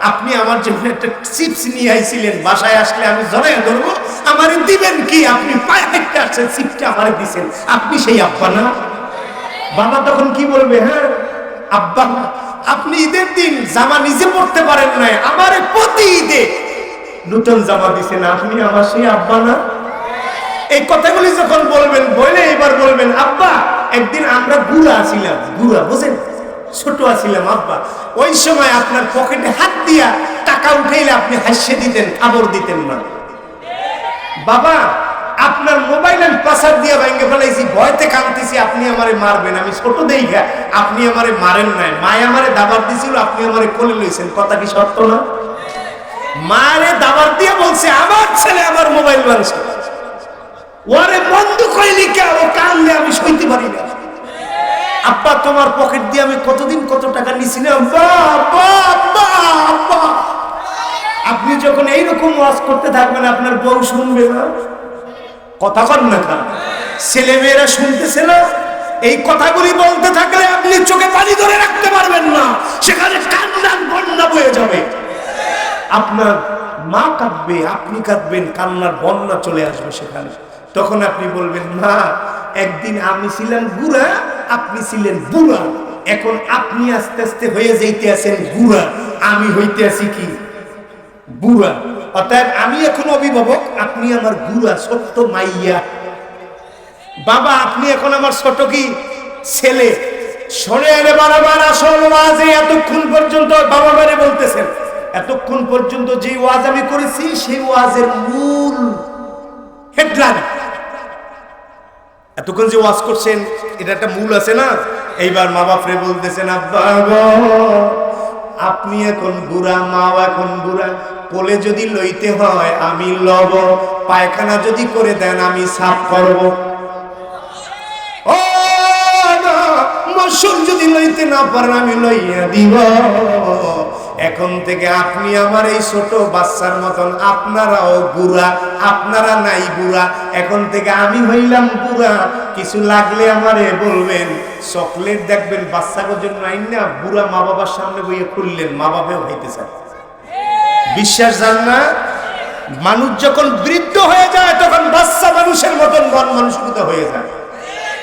আপনি আমার জন্য একটা চিপস নিয়ে আইছিলেন, বাসায় আসলে আমি জড়াইয়া ধরবো, আমারে দিবেন কি? আপনি পায়ে হেঁটে আসছেন, চিপসটা আমারে দিছেন, আপনি সেই আব্বা না? বাবা তখন কি বলবে? হ্যাঁ আব্বা আপনি ঈদের দিন জামা নিজে পড়তে পারেন নাই, আমারে প্রতি ঈদে নতুন জামা দিছেন, আপনি আমার সেই আব্বা না? এই কথাগুলি যখন বলবেন, বলে এবার বলবেন, আব্বা একদিন আমরা বুড়া ছিলাম, বুড়া বুঝেন, ছোট আছিলাম আব্বা, ওই সময় আপনার পকেটে হাত দিয়া টাকা উঠাইলে আপনি হাসিয়ে দিতেন, খবর দিতেন না। বাবা আপনার মোবাইল আমি পাসার দিয়া ভেঙে ফেলাইছি, ভয়তে কাঁদতেছি, আপনি আমারে মারবেন, আমি ছোট দেখা, আপনি আমারে মারেন নাই, মায় আমারে দাবার দিছিল, আপনি আমারে কোলে লইছেন, কথা কি সত্য না? মারে দাবার দিয়ে বলছে আমার ছেলে আমার মোবাইল ভাঙছে, ওরে বন্ধ কইলি কে? ও কানলে আমি সইতে পারি না। আব্বা তোমার পকেট দিয়ে আমি কতদিন কত টাকা নিছি না আব্বা, আব্বা, আব্বা, আব্বা। আপনি যখন এইরকম ওয়াজ করতে থাকবেন আপনার বউ শুনবে না? কথা কন না কেন? ছেলে মেয়েরা শুনতেছে না? এই কথাগুলি বলতে থাকলে আপনি চোখে পানি ধরে রাখতে পারবেন না, সেখানে কান্নার বন্যা বয়ে যাবে। আপনার মা কাঁদবে, আপনি কাঁদবেন, কান্নার বন্যা চলে আসবে সেখানে। তখন আপনি বলবেন, মা একদিন আমি ছিলাম বুড়া, আপনি ছিলেন বুড়া, এখন আপনি আস্তে আস্তে হয়ে যাইতে আছেন বুড়া, আমি হইতে আছি কি বুড়া। অতএব আমি এখন অভিভাবক, আপনি আমার বুড়া ছোট্ট মাইয়া। বাবা আপনি এখন আমার ছোট কি ছেলে। শোনেন বারবার আসল ওয়াজে এতক্ষণ পর্যন্ত বাবা বারে বলতেছেন, এতক্ষণ পর্যন্ত যে ওয়াজ আমি করেছি সেই ওয়াজের মূল হেডলাইন, এতক্ষণ যে ওয়াজ করছেন এটা একটা মূল আছে না? এইবার মা বাপরে বলতেছেন, আব্বা গো আপনি এখন বুড়া, মাও এখন বুড়া, কোলে যদি লইতে হয় আমি লব, পায়খানা যদি করে দেন আমি সাফ করব, ও মশুর যদি লইতে না পারেন আমি লইয়া দিব। এখন থেকে আপনি আমার এই ছোট বাচ্চার মতন, আপনারাও বুড়া, আপনারা নাই বুড়া, এখন থেকে আমি হইলাম বুড়া, কিছু লাগলে আমারে বলবেন। চকলেট দেখবেন বাচ্চাদের জন্য আইন না, বুড়া মা বাবার সামনে বইয়ে খুললেন, মা বাবাও হইতে চায়। বিশ্বাস জান না? মানুষ যখন বৃদ্ধ হয়ে যায় তখন বাচ্চা মানুষের মতন মন মানসিকতা হয়ে যায়।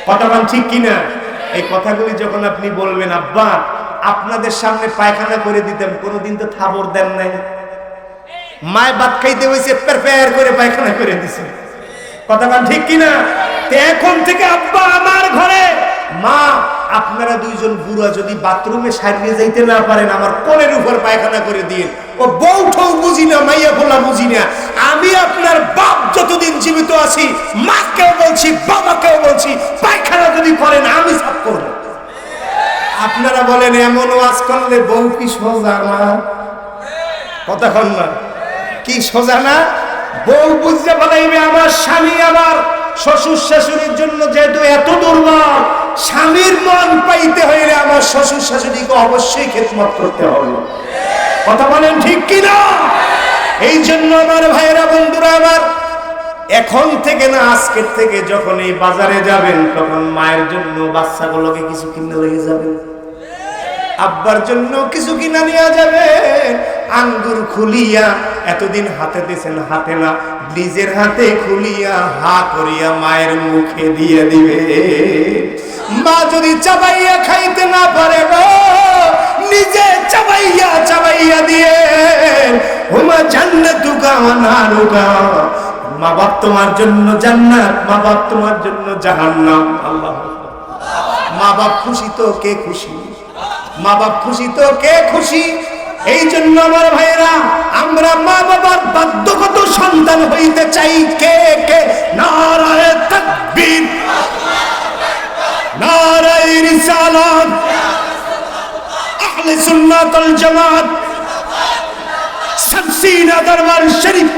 কথা বল ঠিক কিনা? এই কথাগুলি যখন আপনি বলবেন, আব্বা আপনাদের সামনে পায়খানা করে দিতাম, কোনোদিন তো থাবর দেন নাই, মায় ভাত খাইতে হয়েছে পের করে পায়খানা করে দিছে, কথা বল ঠিক কিনা? এখন থেকে আব্বা আমার ঘরে, মা আপনারা দুইজন বুড়া যদি বাথরুমে সারিয়ে যাইতে না পারেন আমার কোলের উপর পায়খানা করে দিয়ে, ও বউঠাও বুঝি না, মাইয়া বলা বুঝি না, আমি আপনার বাপ যতদিন জীবিত আছি মাকেও বলছি বাবাকেও বলছি পায়খানা যদি করেন আমি সাফ করব। আপনারা বলেন এমন ওয়াজ করলে বউ কি সোজা না? কথা কন না, কি সোজা না? বউ বুঝতে পারাইবে আমার স্বামী আমার শ্বশুর শাশুড়ির জন্য যেহেতু এত দুর্বল, স্বামীর মন পাইতে হইলে আমার শ্বশুর শাশুড়িকে অবশ্যই খেদমত করতে হবে। কথা বলেন ঠিক কিনা? এই জন্য আমার ভাইয়েরা বন্ধুরা আমার, এখন থেকে না, আজকের থেকে যখন এই বাজারে যাবেন তখন মায়ের জন্য বাচ্চাগুলোকে কিছু কিনে লেগে যাবেন, আব্বার জন্য কিছু কিনা নিয়ে যাবেন। আঙ্গুর খুলিয়া এতদিন হাতে দিয়েছেন, হাতে না নিজের হাতে খুলিয়া হা করিয়া মায়ের মুখে দিয়ে দিবে। মা যদি চাবাইয়া খাইতে না পারে গো, নিজে চাবাইয়া চাবাইয়া দিয়ে হুমা জান্নাতুকা ওয়া নারুকা, মা বাপ তোমার জন্য জান্নাত, মা বাপ তোমার জন্য জাহান্নাম। আল্লাহ, মা বাপ খুশি তো কে খুশি, মা বাপ খুশি তো কে খুশি। এই জন্য আমার ভাইরা, আমরা মা বাবার বাধ্যগত সন্তান হইতে চাই। কে কে নারায়ে তাকবীর, নারায়ে রিসালাত, আহলে সুন্নাত ওয়াল জামাত, শামসিনা দরবার শরীফ,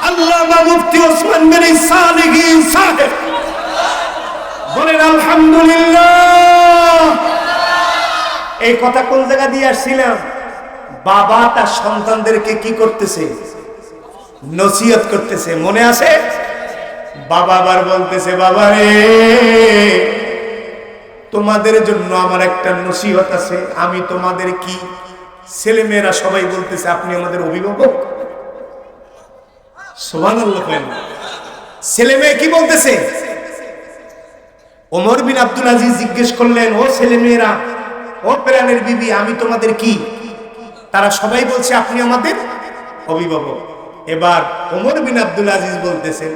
আল্লামা মুফতি ওসমান বিন সালেহীন সাহেব, বলেন আলহামদুলিল্লাহ। এই কথা কোন জায়গা দিয়ে আসছিলাম? বাবা তার সন্তানদেরকে কি করতেছে? নসিহত করতেছে, মনে আছে? বাবা আবার বলতেছে, বাবা রে, তোমাদের জন্য আমার একটা নসিহত আছে। আমি তোমাদের কি, ছেলেমেয়েরা সবাই বলতেছে আপনি আমাদের অভিভাবক। সুবহানাল্লাহ। ছেলে মেয়ে কি বলতেছে? ওমর বিন আব্দুল আজিজ জিজ্ঞেস করলেন, ও ছেলে মেয়েরা, ও প্রাণের বিবি, আমি তোমাদের কি? তারা সবাই বলছে আপনি আমাদের অভিভাবক। এবার ওমর বিন আব্দুল আজিজ বলতেছেন,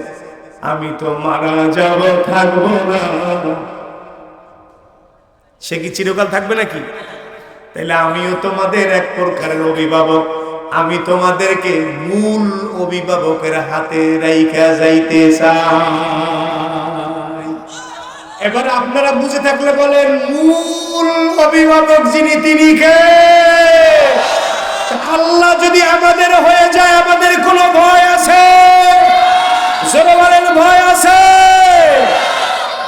আমি তো মারা যাব, থাকবো না। সে কি চিরকাল থাকবে নাকি? তাহলে আমিও তোমাদের এক প্রকারের অভিভাবক। আমি তোমাদেরকে মূল অভিভাবকের হাতে রাইখা যাইতে চাই। এবার আপনারা বুঝে থাকলে বলেন, মূল অভিভাবক যিনি, তিনি কে? আল্লাহ যদি আমাদের হয়ে যায়, আমাদের কোনো ভয় আছে? জোরে বলেন, ভয় আছে?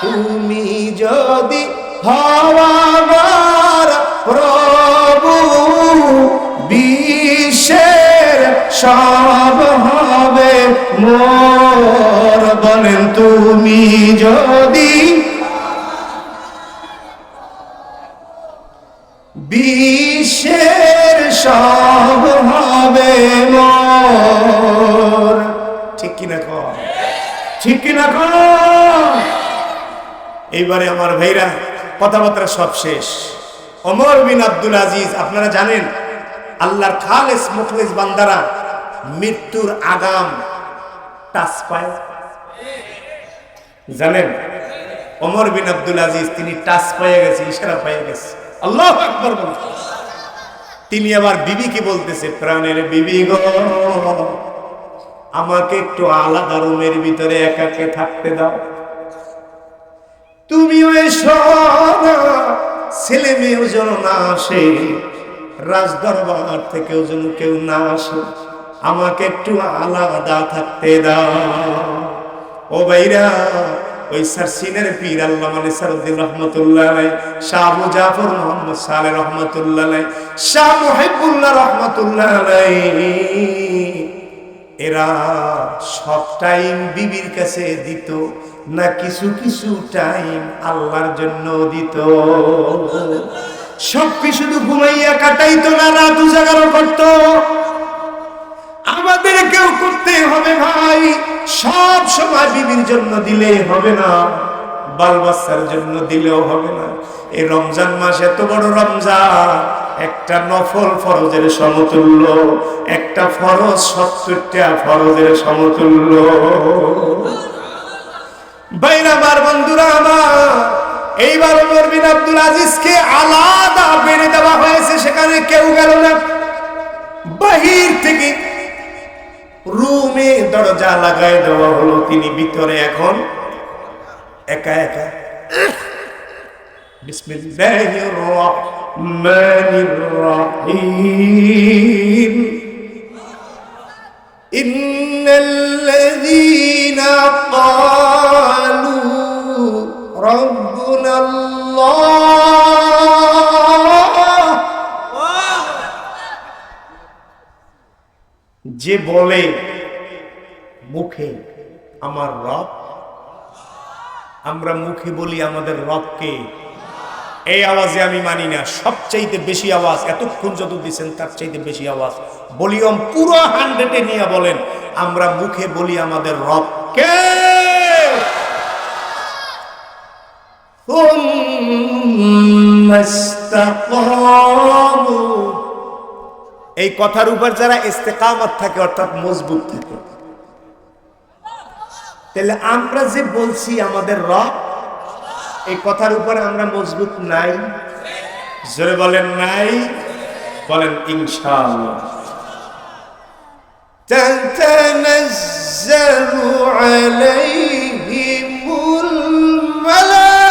তুমি যদি হওয়া আমার প্রভু, বিশ্বের সব হবে মোর। বলেন, তুমি যদি বিশ্বের সব হবে মোর। ঠিক কিনা কর, ঠিক কিনা কর। এইবারে আমার ভাইরা, কথাবার্তা সব শেষ। ওমর বিন আব্দুল আজিজ, আপনারা জানেন আল্লাহর খালেস মুখলেস বান্দারা মৃত্যুর আগাম টাচ পায়, জানেন? ওমর বিন আব্দুল আজিজ তিনি টাচ পেয়ে গেছে, ইশারা পেয়ে গেছে। আল্লাহু আকবার বলেন। তিনি আবার বিবিকে বলতেছে, প্রাণের বিবি গো, আমাকে একটু আলাদা রুমের ভিতরে একাকে থাকতে দাও। তুমিও এসো না, ছেলে মেয়েও যেন না আসে, রাজদরবার থেকেও যেন কেউ না আসে, আমাকে একটু আলাদা থাকতে দাও। ও ভাইরা, ওই সারসিনের পীর আল্লামা নিসারউদ্দিন রাহমাতুল্লাহ আলাইহি, শাহ আবু জাফর মুহাম্মদ সালেহ রাহমাতুল্লাহ আলাইহি, শাহ মুহিবুল্লাহ রাহমাতুল্লাহ আলাইহি, এরা সব টাইম বিবির কাছে দিত না, কিছু কিছু টাইম আল্লাহর জন্য দিত। সব শুধু ঘুমাইয়া কাটাইতো না, রাত উজাগারও করতো। আমাদের কেউ করতে হবে ভাই, সব সময় বিবির জন্য দিলে হবে না, বাল বাচ্চার জন্য দিলেও হবে না। এই রমজান মাস এত বড় রমজান, একটা নফল ফরজের সমতুল্য, একটা ফরজ 70টা ফরজের সমতুল্য। ভাইরা আমার, বন্ধুরা আমার, এইবার ওমর বিন আব্দুল আজিজকে আলাদা বেড়ে দেওয়া হয়েছে, সেখানে কেউ গেল না। বাহির থেকে রুমে দরজা লাগাই দেওয়া হলো, তিনি ভিতরে এখন একা একা। বিসমিল্লাহির রহমানির রহিম। ইন্নাল্লাযীনা ক্বালু রাব্বুনাল্লাহ, যে বলে মুখে আমার রব, আমরা মুখে বলি আমাদের রবকে। এই আওয়াজে আমি মানি না, সবচাইতে বেশি আওয়াজ এতক্ষণ যত দিচ্ছেন তার চাইতে বেশি আওয়াজ ভলিউম পুরো 100-এ নিয়ে বলেন, আমরা মুখে বলি আমাদের রবকে। এই কথার উপর যারা ইস্তেকামত থাকে অর্থাৎ মজবুত থাকে, তাহলে আমরা যে বলছি আমাদের রব, এই কথার উপর আমরা মজবুত নাই? জোরে বলেন নাই? বলেন ইনশাআল্লাহ। তাতানাজ্জালু আলাইহিমুল মালাইকা,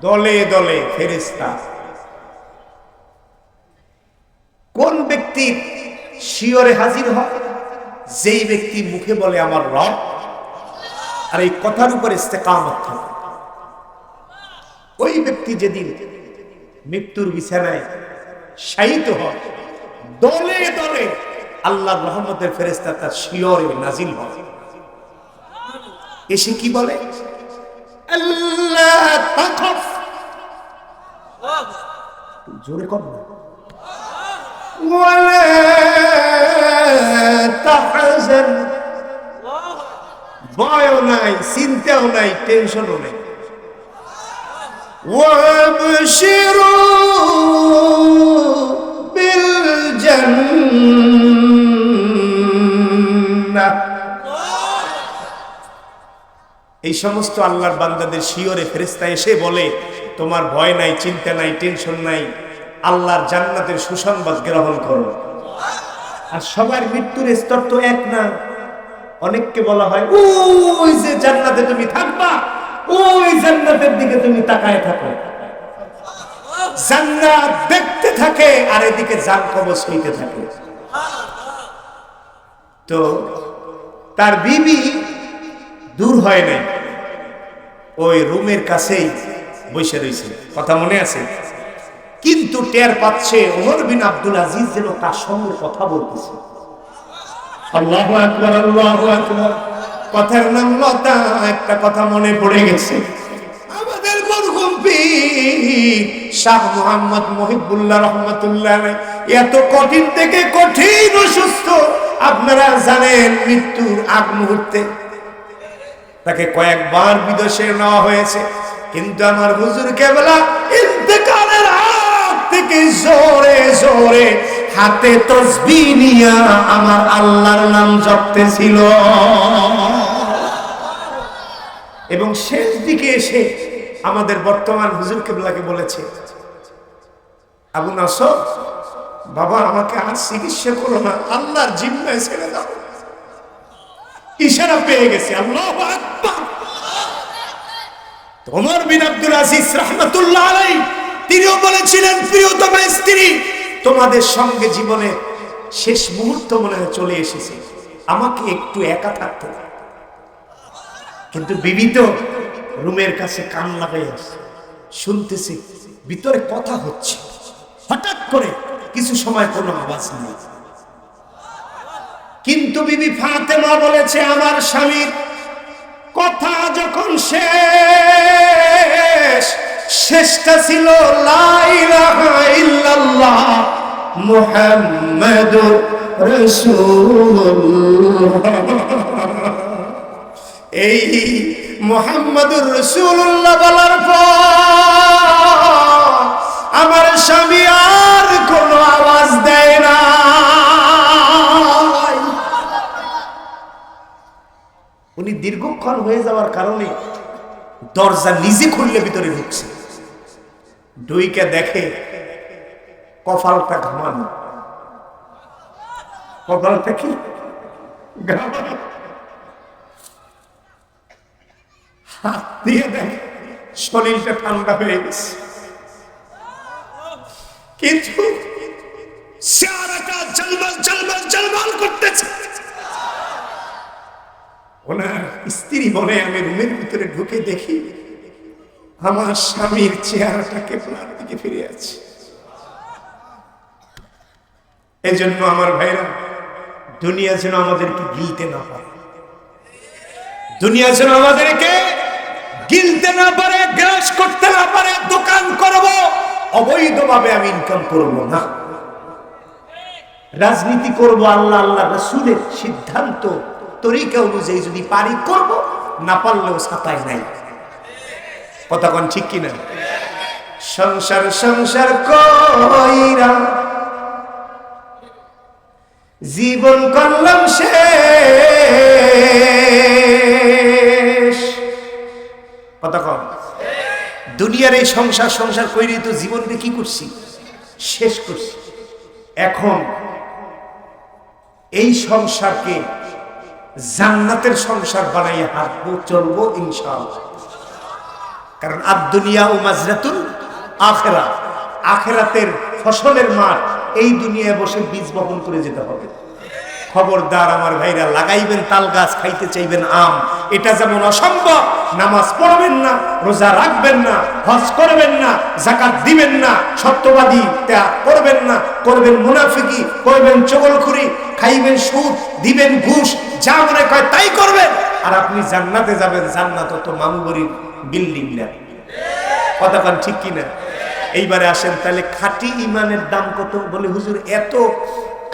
দলে দলে ফেরেশতা। কোন ব্যক্তির শিয়রে হাজির হয়? যেই ব্যক্তি মুখে বলে আমার রব, আর এই কথার উপর ইস্তেকামত থাকে। ওই ব্যক্তি যেদিন মৃত্যুর বিছানায় শায়িত হয়, দলে দলে আল্লাহর রহমতের ফেরেশতা তার শিয়রে নাজিল হয়। এসে কি বলে? আল্লাহ তাখাফ, জোরে কর না, ওয়ালা তাহজান, ভয়ও নাই, চিন্তাও নাই, টেনশনও নাই। ওয়াবশিরু বিল জান্নাহ, এই সমস্ত আল্লাহর বান্দাদের শিয়রে ফেরেশতা এসে বলে তোমার ভয় নাই, চিন্তা নাই, টেনশন নাই, আল্লাহর জান্নাতের সুসংবাদ গ্রহণ করো। আর সবার মৃত্যুর স্তর তো এক না, অনেককে বলা হয় ওই যে জান্নাতে তুমি থাকবা, ওই জান্নাতের দিকে তুমি তাকায় থাকো। জান্নাত দেখতে থাকে আর এদিকে জান কবজ হইতে থাকে। তো তার বিবি দূর হয় নাই, ওই রুমের কাছেই বসে রয়েছে, কথা মনে আছে? কিন্তু টের পাচ্ছে ওমর বিন আব্দুল আজিজ যেন তার সঙ্গে কথা বলতেছে। আল্লাহু আকবার, আল্লাহু আকবার। কথার নাম লতা। একটা কথা মনে পড়ে গেছে, আমাদের মরহুম পীর শাহ মুহাম্মদ মুহিবুল্লাহ রহমাতুল্লাহ আলাইহি এত কঠিন থেকে কঠিন অসুস্থ, আপনারা জানেন মৃত্যুর আগ মুহূর্তে তাকে কয়েকবার বিদেশে নেওয়া হয়েছে। কিন্তু আমার হুজুর কেবলা ইন্তেকালের আগ থেকে জোরে জোরে হাতে তাসবিহ নিয়া আমার আল্লাহর নাম জপতেছিল। এবং শেষ দিকে এসে আমাদের বর্তমান হুজুর কেবলাকে বলেছে, আবু নাসর বাবা, আমাকে আর চিকিৎসা করো না, আল্লাহর জিম্মায় ছেড়ে দাও। ইশারা পেয়ে গেছে। আল্লাহু আকবার। ওমর বিন আব্দুল আজিজ রাহমাতুল্লাহ আলাইহি তিনিও বলেছিলেন, প্রিয়তমা স্ত্রী, তোমাদের সঙ্গে জীবনে শেষ মুহূর্ত মনে হয় চলে এসেছে, আমাকে একটু একা থাকতে দাও। কিন্তু বিবি তো রুমের কাছে কান লাগাই আছে, শুনতেছে ভিতরে কথা হচ্ছে। হঠাৎ করে কিছু সময় কোনো আওয়াজ নেই, কিন্তু বিবি ফাতেমা বলেছে, আমার স্বামীর কথা যখন শেষটা ছিল লা ইলাহা ইল্লাল্লাহ মুহাম্মাদুর রাসূলুল্লাহ, এই মুহাম্মাদুর রাসূলুল্লাহ বলার পর আমার স্বামী আর কোনো আওয়াজ দেয় না। উনি দীর্ঘক্ষণ হয়ে যাওয়ার কারণে দরজা নিজে খুললে ভিতরে ঢুকছে। ঢুইকে দেখে কপালটা ঘামানো। কপালটা কি ঘামানো? হাত দিয়ে দেখে শরীরটা ঠান্ডা হয়ে গেছে, কিন্তু চেহারাটা ঝলমল ঝলমল ঝলমল করতেছে। ওনার স্ত্রী বলে, আমি রুমের ভিতরে ঢুকে দেখি আমার স্বামীর চেহারাটা কেবলার দিকে ফিরে আছে। এই জন্য আমার ভাইরা, দুনিয়া যেন আমাদেরকে গিলতে না পারে, দুনিয়া যেন আমাদেরকে গিলতে না পারে, গ্রাস করতে না পারে। দোকান করব, অবৈধভাবে আমি ইনকাম করব না। রাজনীতি করব আল্লাহ আল্লাহ রাসূলের সিদ্ধান্ত তরিকা অনুযায়ী, যদি পারি করব, না পারলেও ছাতায় নাই। কথা কোন ঠিক কিনা? সংসার সংসার কইরা জীবন করলাম শেষ। কথা কোন? দুনিয়ার এই সংসার সংসার কইরে তো জীবনকে কি করছি? শেষ করছি। এখন এই সংসারকে জান্নাতের সংসার বানাইয়া হাঁটবো, চলবো ইনশাআল্লাহ। কারণ আদ-দুনিয়া ও মাজরাতুল আখিরা, আখিরাতের ফসলের মাঠ এই দুনিয়ায় বসে বীজ বপন করে যেতে হবে। খবরদার আমার ভাইরা, লাগাইবেন তাল গাছ, খাইতে চাইবেন আম, এটা যেমন অসম্ভব। নামাজ পড়বেন না, রোজা রাখবেন না, হজ করবেন না, যাকাত দিবেন না, সত্যবাদী করবেন না, করবেন মুনাফিকি, করবেন চগলখুরি, খাইবেন সুদ, দিবেন ঘুষ, যা মনে কয় তাই করবেন। আর আপনি জান্নাতে যাবেন, জান্নাত তো মামুবাড়ির বিল্ডিং না। কথা কান ঠিক কিনা? এইবারে আসেন তাহলে খাঁটি ইমানের দাম কত? বলে হুজুর এত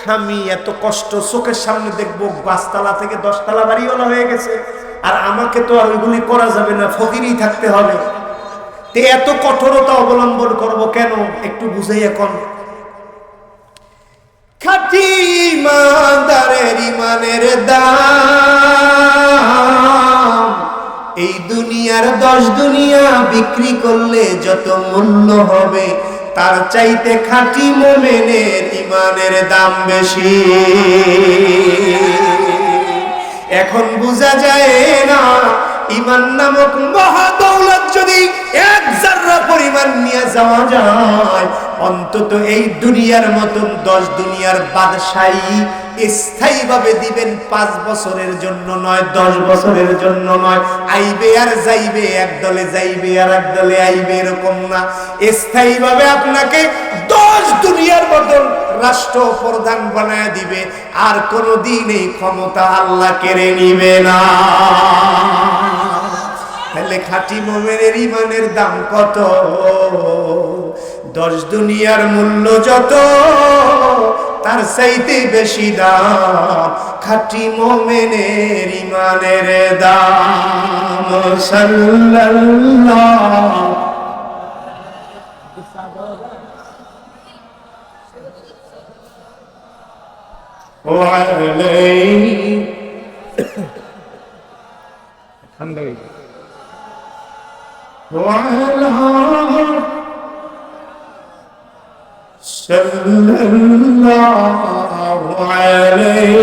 খামি, এত কষ্ট, চোখের সামনে দেখবো 5 তলা থেকে 10 তলা বাড়িওয়ালা হয়ে গেছে, আর আমাকে তো আর ওইগুলি করা যাবে না, ফকিরই থাকতে হবে। তে এত কঠোরতা অবলম্বন করব কেন? একটু বুঝাই। এখন খাঁটি ইমানদারের ইমানের দাম এই দুনিয়ার 10 দুনিয়া বিক্রি করলে যত মূল্য হবে, তার চাইতে খাঁটি মুমিনের ইমানের দাম বেশি। এখন বোঝা যায় না, ইমান নামক মহা দৌলত যদি 1 জাররা পরিমাণ নিয়ে যাওয়া যায়, অন্তত এই দুনিয়ার মতন 10 দুনিয়ার বাদশাহী স্থায়ীভাবে দিবেন। 5 বছরের জন্য নয়, 10 বছরের জন্য নয়। আইবে আর যাইবে, এক দলে যাইবে আর এক দলে আইবে, এরকম না। স্থায়ীভাবে আপনাকে 10 দুনিয়ার মতন রাষ্ট্র প্রধান বানায় দিবে, আর কোনদিন এই ক্ষমতা আল্লাহ কেড়ে নিবে না। তাহলে খাঁটি মুমিনের ইমানের দাম কত? 10 দুনিয়ার মূল্য যত, তার চাইতে বেশি দাম খাঁটি মুমিনের ইমানের দাম। সাল্লাল্লাহু আলাইহি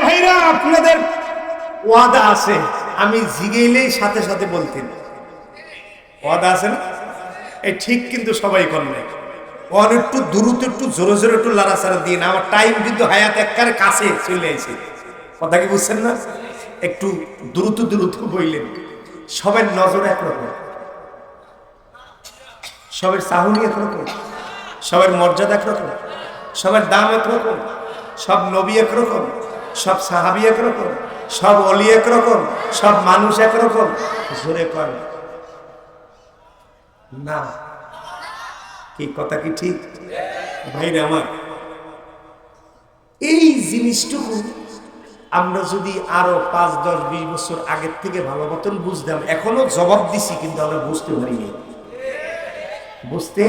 ভাইরা, আপনাদের ওয়াদা আছে, আমি জিগেইলেই সাথে সাথে বলতেন। ওয়াদা আছে না? এই ঠিক কিন্তু সবাই করবে। একটু দ্রুত, একটু জোরে জোরে, একটু লাড়াচাড়া দিয়ে না। আমার টাইম কিন্তু হায়াত একবারে কাছে চলে আসে। কথা কি বুঝছেন না? একটু দ্রুত দ্রুত বইলেন। সবার নজর একরকম, সবার চাহনি একরকম, সবার মর্যাদা একরকম, সবার দাম একরকম, সব নবী একরকম, সব সাহাবী একরকম, সব অলি একরকম, সব মানুষ একরকম। জোরে কর না। কি কথা কি ঠিক? ভাইরা আমার, এই জিনিসটুকু আমরা যদি আরো 5, 10, 20 বছর আগের থেকে ভালো মতন বুঝতাম। এখনো জবাব দিছি, কিন্তু আমরা বুঝতে পারিনি, বুঝতে